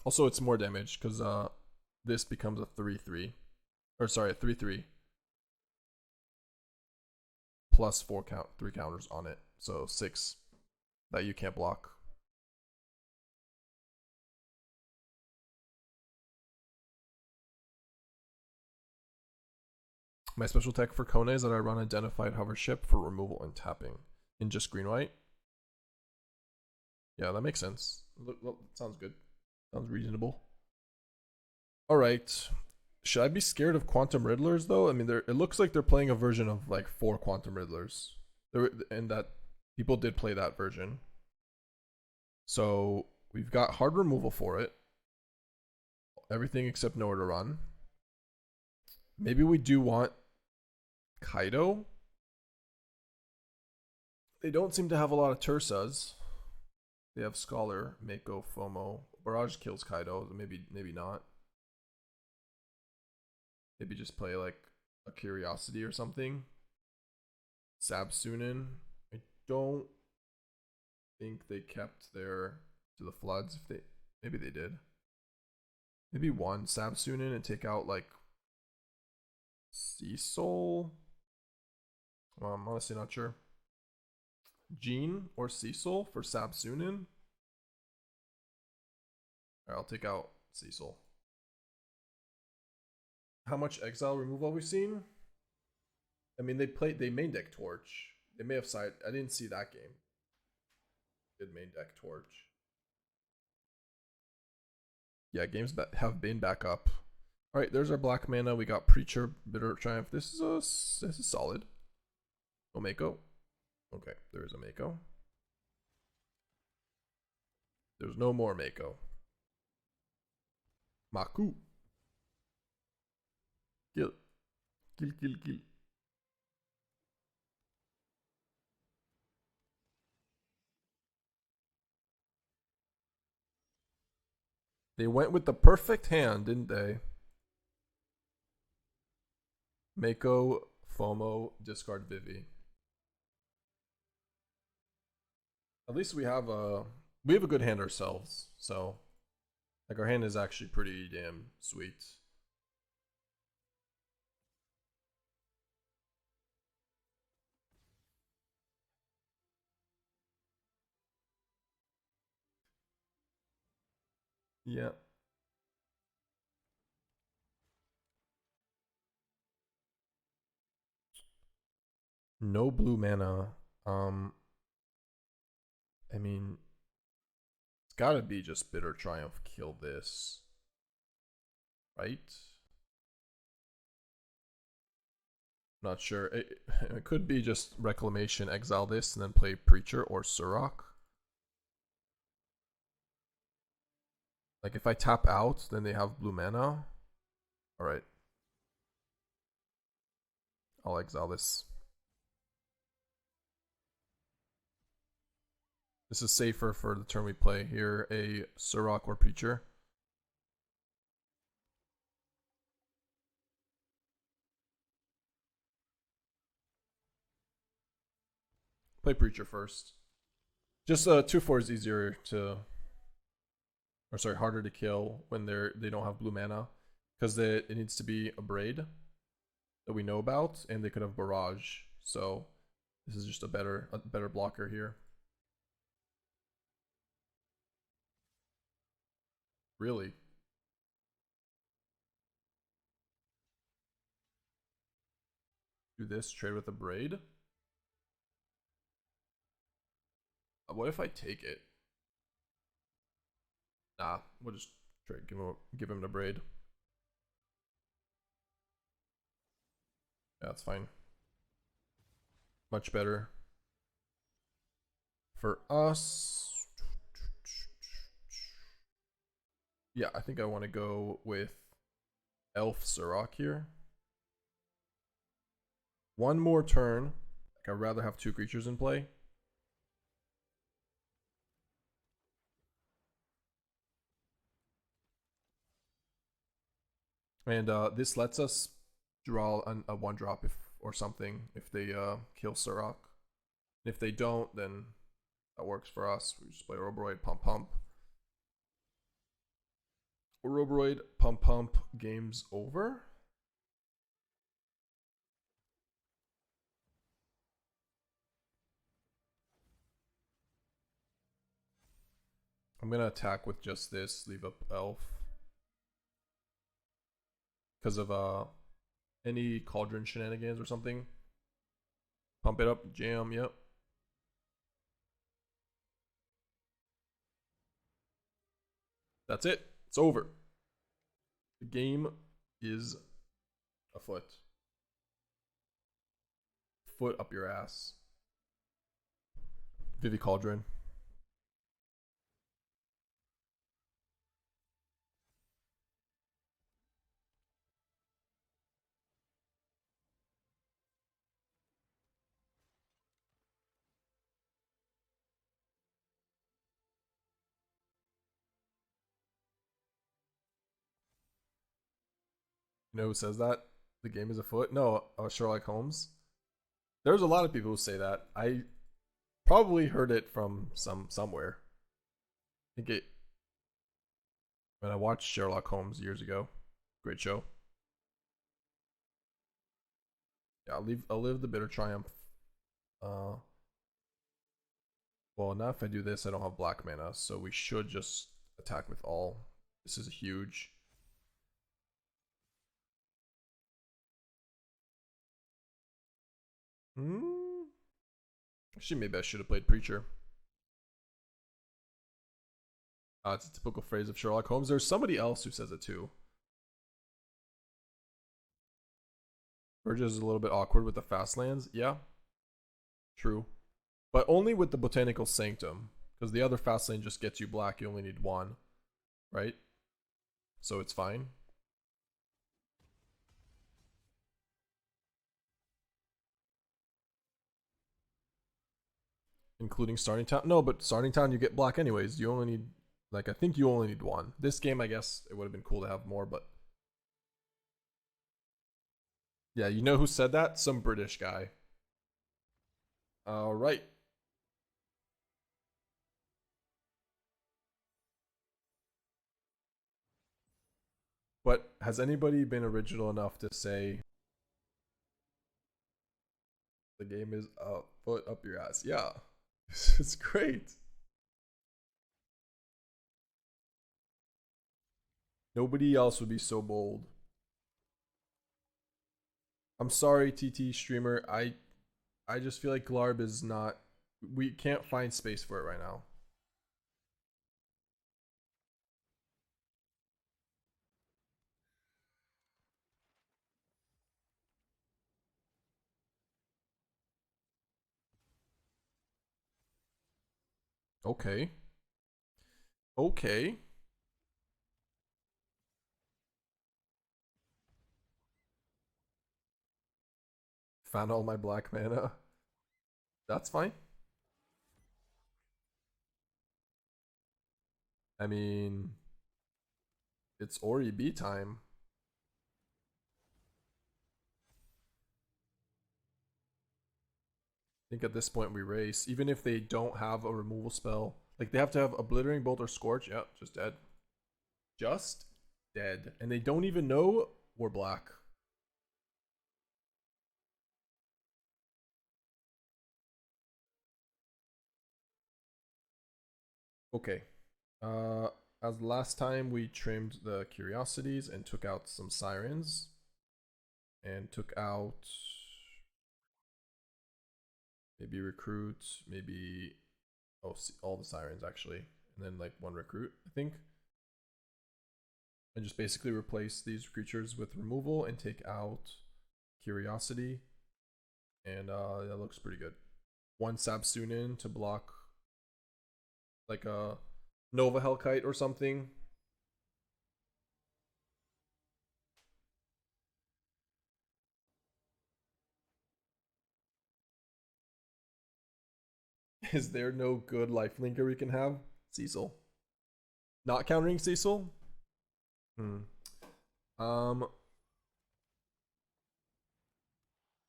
Also, it's more damage because this becomes a 3/3. Or sorry, a 3/3. Plus 3 counters on it. So 6 that you can't block. My special tech for Kone is that I run Identified Hovership for removal and tapping in just green-white. Yeah, that makes sense. Look, sounds good. Sounds reasonable. Alright. Should I be scared of Quantum Riddlers, though? I mean, it looks like they're playing a version of, like, 4 Quantum Riddlers. And that people did play that version. So, we've got hard removal for it. Everything except nowhere to run. Maybe we do want Kaito. They don't seem to have a lot of Tursas. They have Scholar, Mako, FOMO. Barrage kills Kaito, maybe not. Maybe just play like a Curiosity or something. Sab-Sunen. I don't think they kept their to the floods. Maybe they did. Maybe one Sab-Sunen and take out like Cecil. Well, I'm honestly not sure. Gene or Cecil for Sab-Sunen. Alright, I'll take out Cecil. How much exile removal have we seen? I mean, they main deck Torch. They may have side. I didn't see that game. Good main deck Torch. Yeah, games have been back up. All right, there's our black mana. We got Preacher, Bitter Triumph. This is solid. No Mako. Okay, there is a Mako. There's no more Mako. Maku. Kill. Kill. They went with the perfect hand, didn't they? Mako, FOMO, discard Vivi. At least we have a good hand ourselves, so like our hand is actually pretty damn sweet. Yeah. No blue mana. I mean, it's gotta be just Bitter Triumph kill this. Right? Not sure. It could be just Reclamation, exile this, and then play Preacher or Surrak. Like if I tap out, then they have blue mana. Alright. I'll exile this. This is safer for the turn we play here. A Surrak or Preacher. Play Preacher first. Just 2/4 is easier to, or sorry, harder to kill when they don't have blue mana, because it needs to be a Braid that we know about, and they could have Barrage. So this is just a better blocker here. Really? Do this, trade with a braid? What if I take it? Nah, we'll just trade, give him the braid. Yeah, that's fine. Much better. For us, yeah, I think I want to go with Elf Surrak here. One more turn. Like, I'd rather have 2 creatures in play. And this lets us draw a 1-drop if or something if they kill Surrak. If they don't, then that works for us. We just play Ouroboroid, pump. Ouroboroid, pump, game's over. I'm gonna attack with just this, leave up Elf. Because of any Cauldron shenanigans or something. Pump it up, jam, yep. That's it. It's over. The game is afoot. Foot up your ass. Vivi Cauldron. You know who says that? The game is afoot? No, Sherlock Holmes. There's a lot of people who say that. I probably heard it from somewhere. I think it when I watched Sherlock Holmes years ago. Great show. Yeah, I'll live the bitter triumph. Well, now if I do this, I don't have black mana, so we should just attack with all. This is huge. Actually, maybe I should have played Preacher. It's a typical phrase of Sherlock Holmes. There's somebody else who says it too. Verge is a little bit awkward with the fast lands. Yeah, true. But only with the Botanical Sanctum. Because the other fast lane just gets you black. You only need 1. Right? So it's fine. Including Starting Town. No, but Starting Town you get black anyways. You only need... Like, I think you only need 1. This game, I guess, it would have been cool to have more, but... Yeah, you know who said that? Some British guy. Alright. But has anybody been original enough to say the game is a foot up your ass? Yeah. It's great. Nobody else would be so bold. I'm sorry, TT streamer. I just feel like Glarb is not. We can't find space for it right now. Okay. Okay. Found all my black mana. That's fine. I mean, it's Ori B time. I think at this point we race. Even if they don't have a removal spell. Like they have to have Obliterating Bolt or Scorch. Yeah, just dead. Just dead. And they don't even know we're black. Okay. As last time, we trimmed the curiosities and took out some sirens. And took out maybe recruit, maybe all the sirens actually, and then like one recruit, I think. And just basically replace these creatures with removal and take out curiosity. And that looks pretty good. One Sab-Sunen to block like a Nova Hellkite or something. Is there no good lifelinker we can have? Cecil. Not countering Cecil? I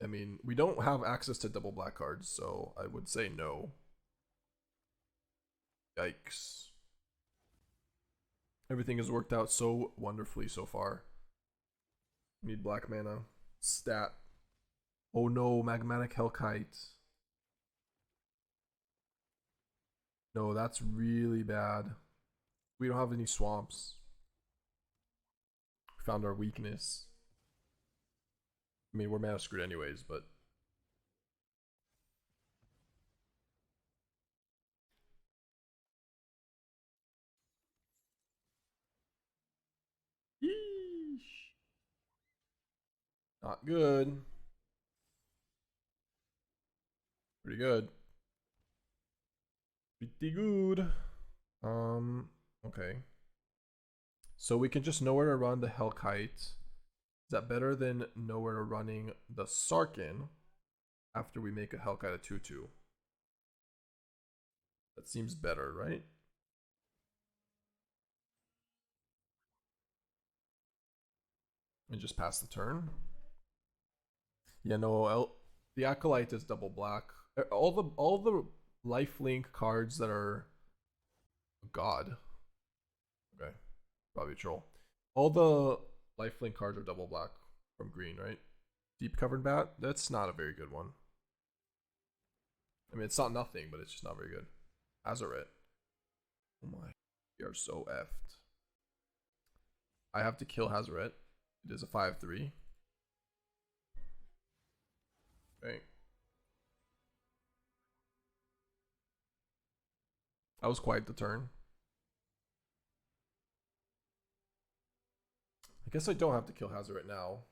mean, we don't have access to double black cards, so I would say no. Yikes. Everything has worked out so wonderfully so far. Need black mana. Stat. Oh no, Magmatic Hellkite. No, that's really bad. We don't have any swamps. We found our weakness. I mean, we're mana screwed anyways, but... Yeesh. Not good. Pretty good. Pretty good. Okay. So we can just know where to run the Hellkite. Is that better than know where to running the Sarkin after we make a Hellkite a 2/2? That seems better, right? And just pass the turn. Yeah, no, the Acolyte is double black. All the lifelink cards that are God. Okay, probably troll. All the lifelink cards are double black from green, right? Deep Covered Bat. That's not a very good one. I mean, it's not nothing, but it's just not very good. Azure. Oh my, we are so effed. I have to kill Hazaret. It is a 5/3. Okay. That was quite the turn. I guess I don't have to kill Hazaret now.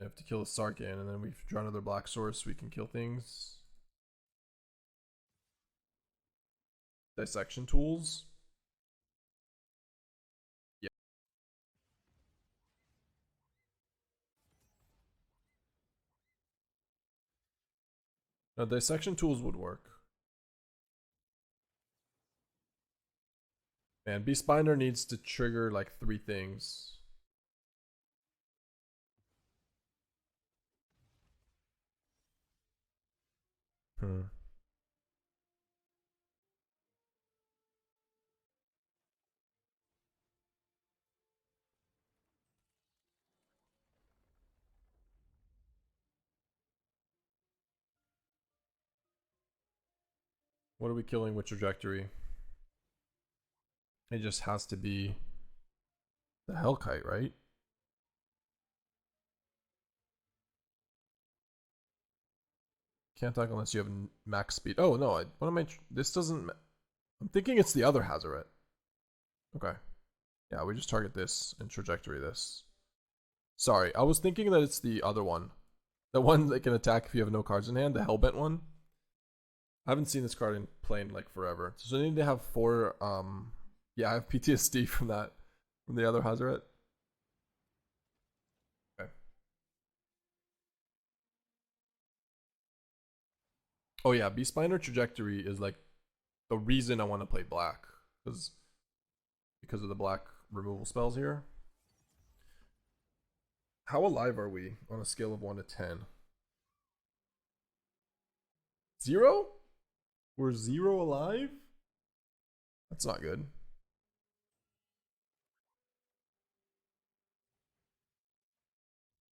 I have to kill the Sarkin, and then we draw another black source. We can kill things. Dissection tools. Yeah. No, dissection tools would work. Man, Beastbinder needs to trigger like 3 things. What are we killing with trajectory? It just has to be the Hellkite, right? Can't attack unless you have max speed. Oh no, what am I? This doesn't. I'm thinking it's the other Hazaret. Okay. Yeah, we just target this and trajectory this. Sorry, I was thinking that it's the other one. The one that can attack if you have no cards in hand, the Hellbent one. I haven't seen this card in play in like forever. So I need to have 4 yeah, I have PTSD from that. From the other Hazaret. Okay. Oh yeah, Beastbinder trajectory is like the reason I want to play black. Because of the black removal spells here. How alive are we on a scale of 1 to 10? 0? We're 0 alive? That's not good.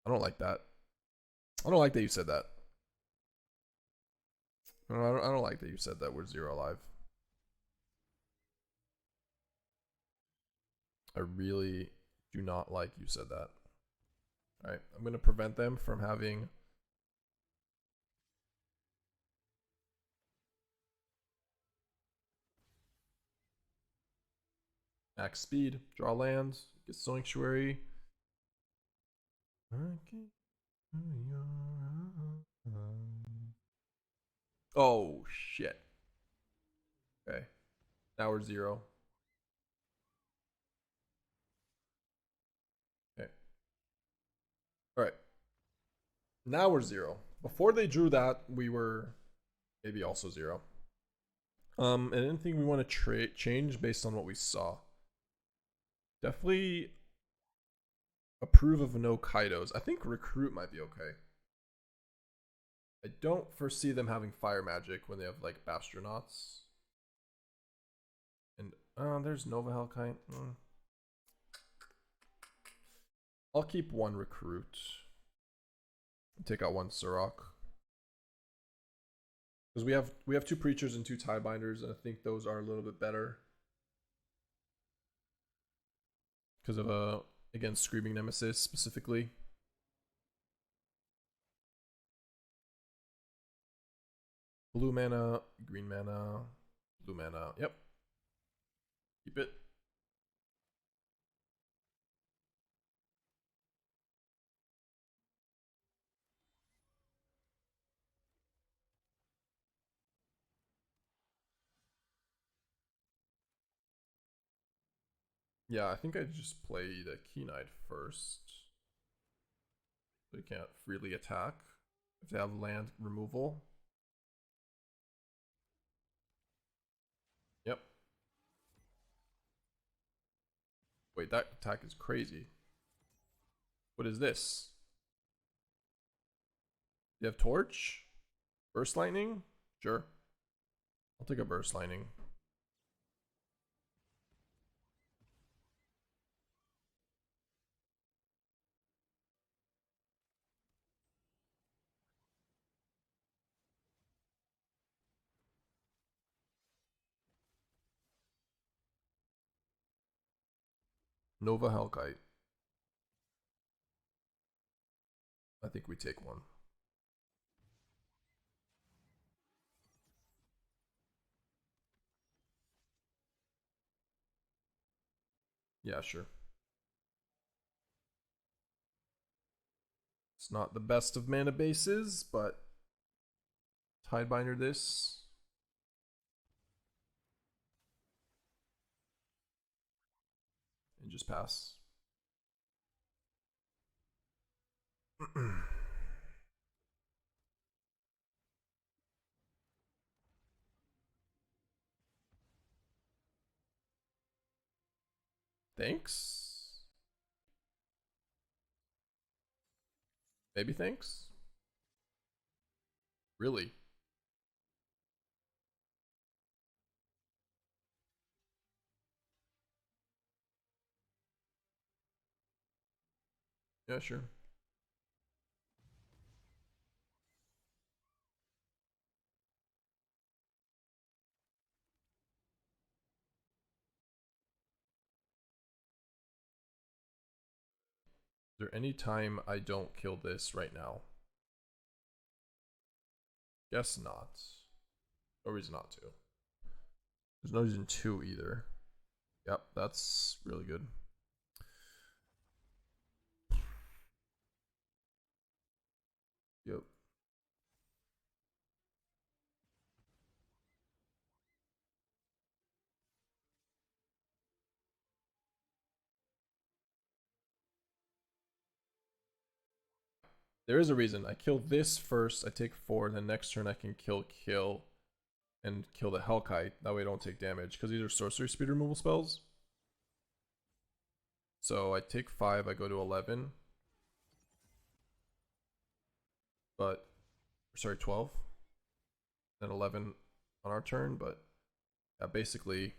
I don't like that. I don't like that you said that. I don't like that you said that we're 0 alive. I really do not like you said that. Alright, I'm going to prevent them from having max speed, draw lands, get Sanctuary. Oh shit. Okay. Now we're 0. Okay. Alright. Now we're 0. Before they drew that, we were maybe also 0. And anything we want to change based on what we saw. Definitely approve of no Kaitos. I think Recruit might be okay. I don't foresee them having fire magic when they have like Bastronauts. And there's Nova Hellkite. I'll keep 1 Recruit. Take out 1 Surrak. Because we have 2 Preachers and 2 Tidebinders, and I think those are a little bit better. Because of against Screaming Nemesis specifically. Blue mana, green mana, blue mana. Yep. Keep it. Yeah, I think I'd just play the Keen-Eyed first. They can't freely attack if they have land removal. Yep. Wait, that attack is crazy. What is this? You have Torch? Burst Lightning? Sure. I'll take a Burst Lightning. Nova Hellkite. I think we take 1. Yeah, sure. It's not the best of mana bases, but Tidebinder this. And just pass. Thanks? Maybe thanks? Really? Yeah, sure. Is there any time I don't kill this right now? Guess not. No reason not to. There's no reason to either. Yep, that's really good. Yep. There is a reason. I kill this first, I take 4, and then next turn I can kill, and kill the Hellkite. That way I don't take damage, because these are sorcery speed removal spells. So I take 5, I go to 11. But, sorry, 12. Then 11 on our turn, but yeah, basically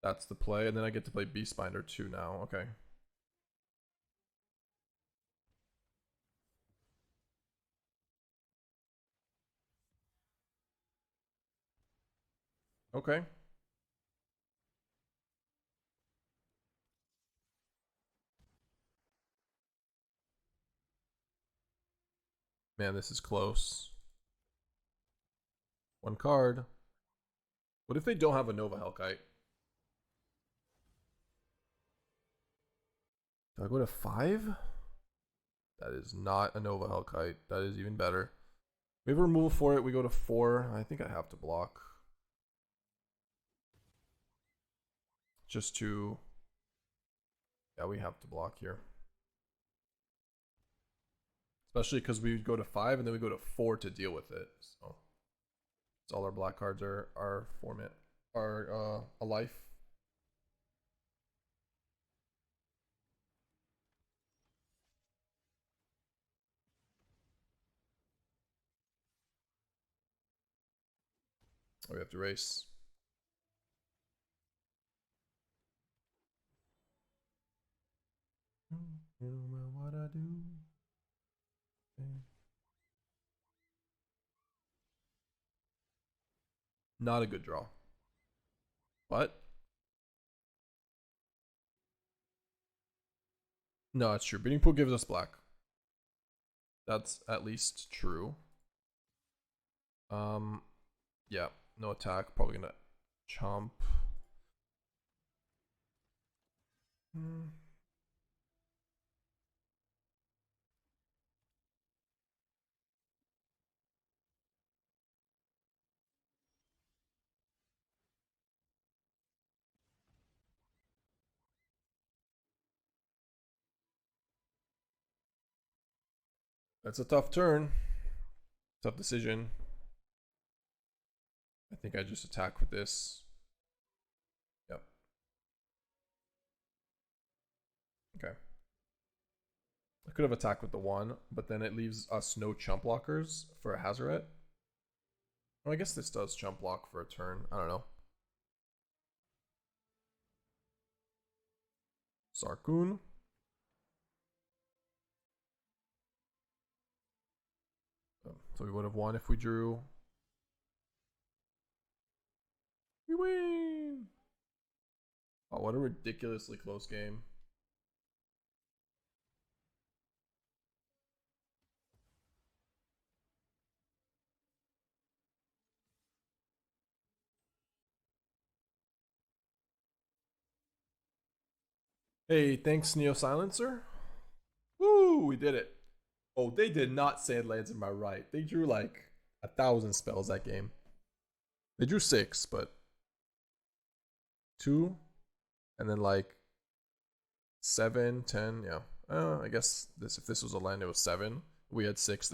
that's the play. And then I get to play Beastbinder too now. Okay. Okay. Man, this is close. One card. What if they don't have a Nova Hellkite? Do I go to 5? That is not a Nova Hellkite. That is even better. We have a removal for it. We go to 4. I think I have to block. Just to... Yeah, we have to block here. Especially because we go to 5 and then we go to 4 to deal with it. So all our black cards are format are a life. Oh, we have to race. No matter what I do. Not a good draw. But no, it's true. Beating Pool gives us black. That's at least true. Yeah, no attack. Probably gonna chomp. That's a tough turn. Tough decision. I think I just attack with this. Yep. Okay. I could have attacked with the 1, but then it leaves us no chump blockers for a Hazoret. Oh, I guess this does chump block for a turn. I don't know. Sarkun. So we would have won if we drew. We win! Oh, what a ridiculously close game. Hey, thanks, Neo Silencer. Woo, we did it. Oh, they did not sand lands in my right. They drew like 1,000 spells that game. They drew 6, but 2, and then like 7, 10, yeah. I guess if this was a land, it was 7. We had 6.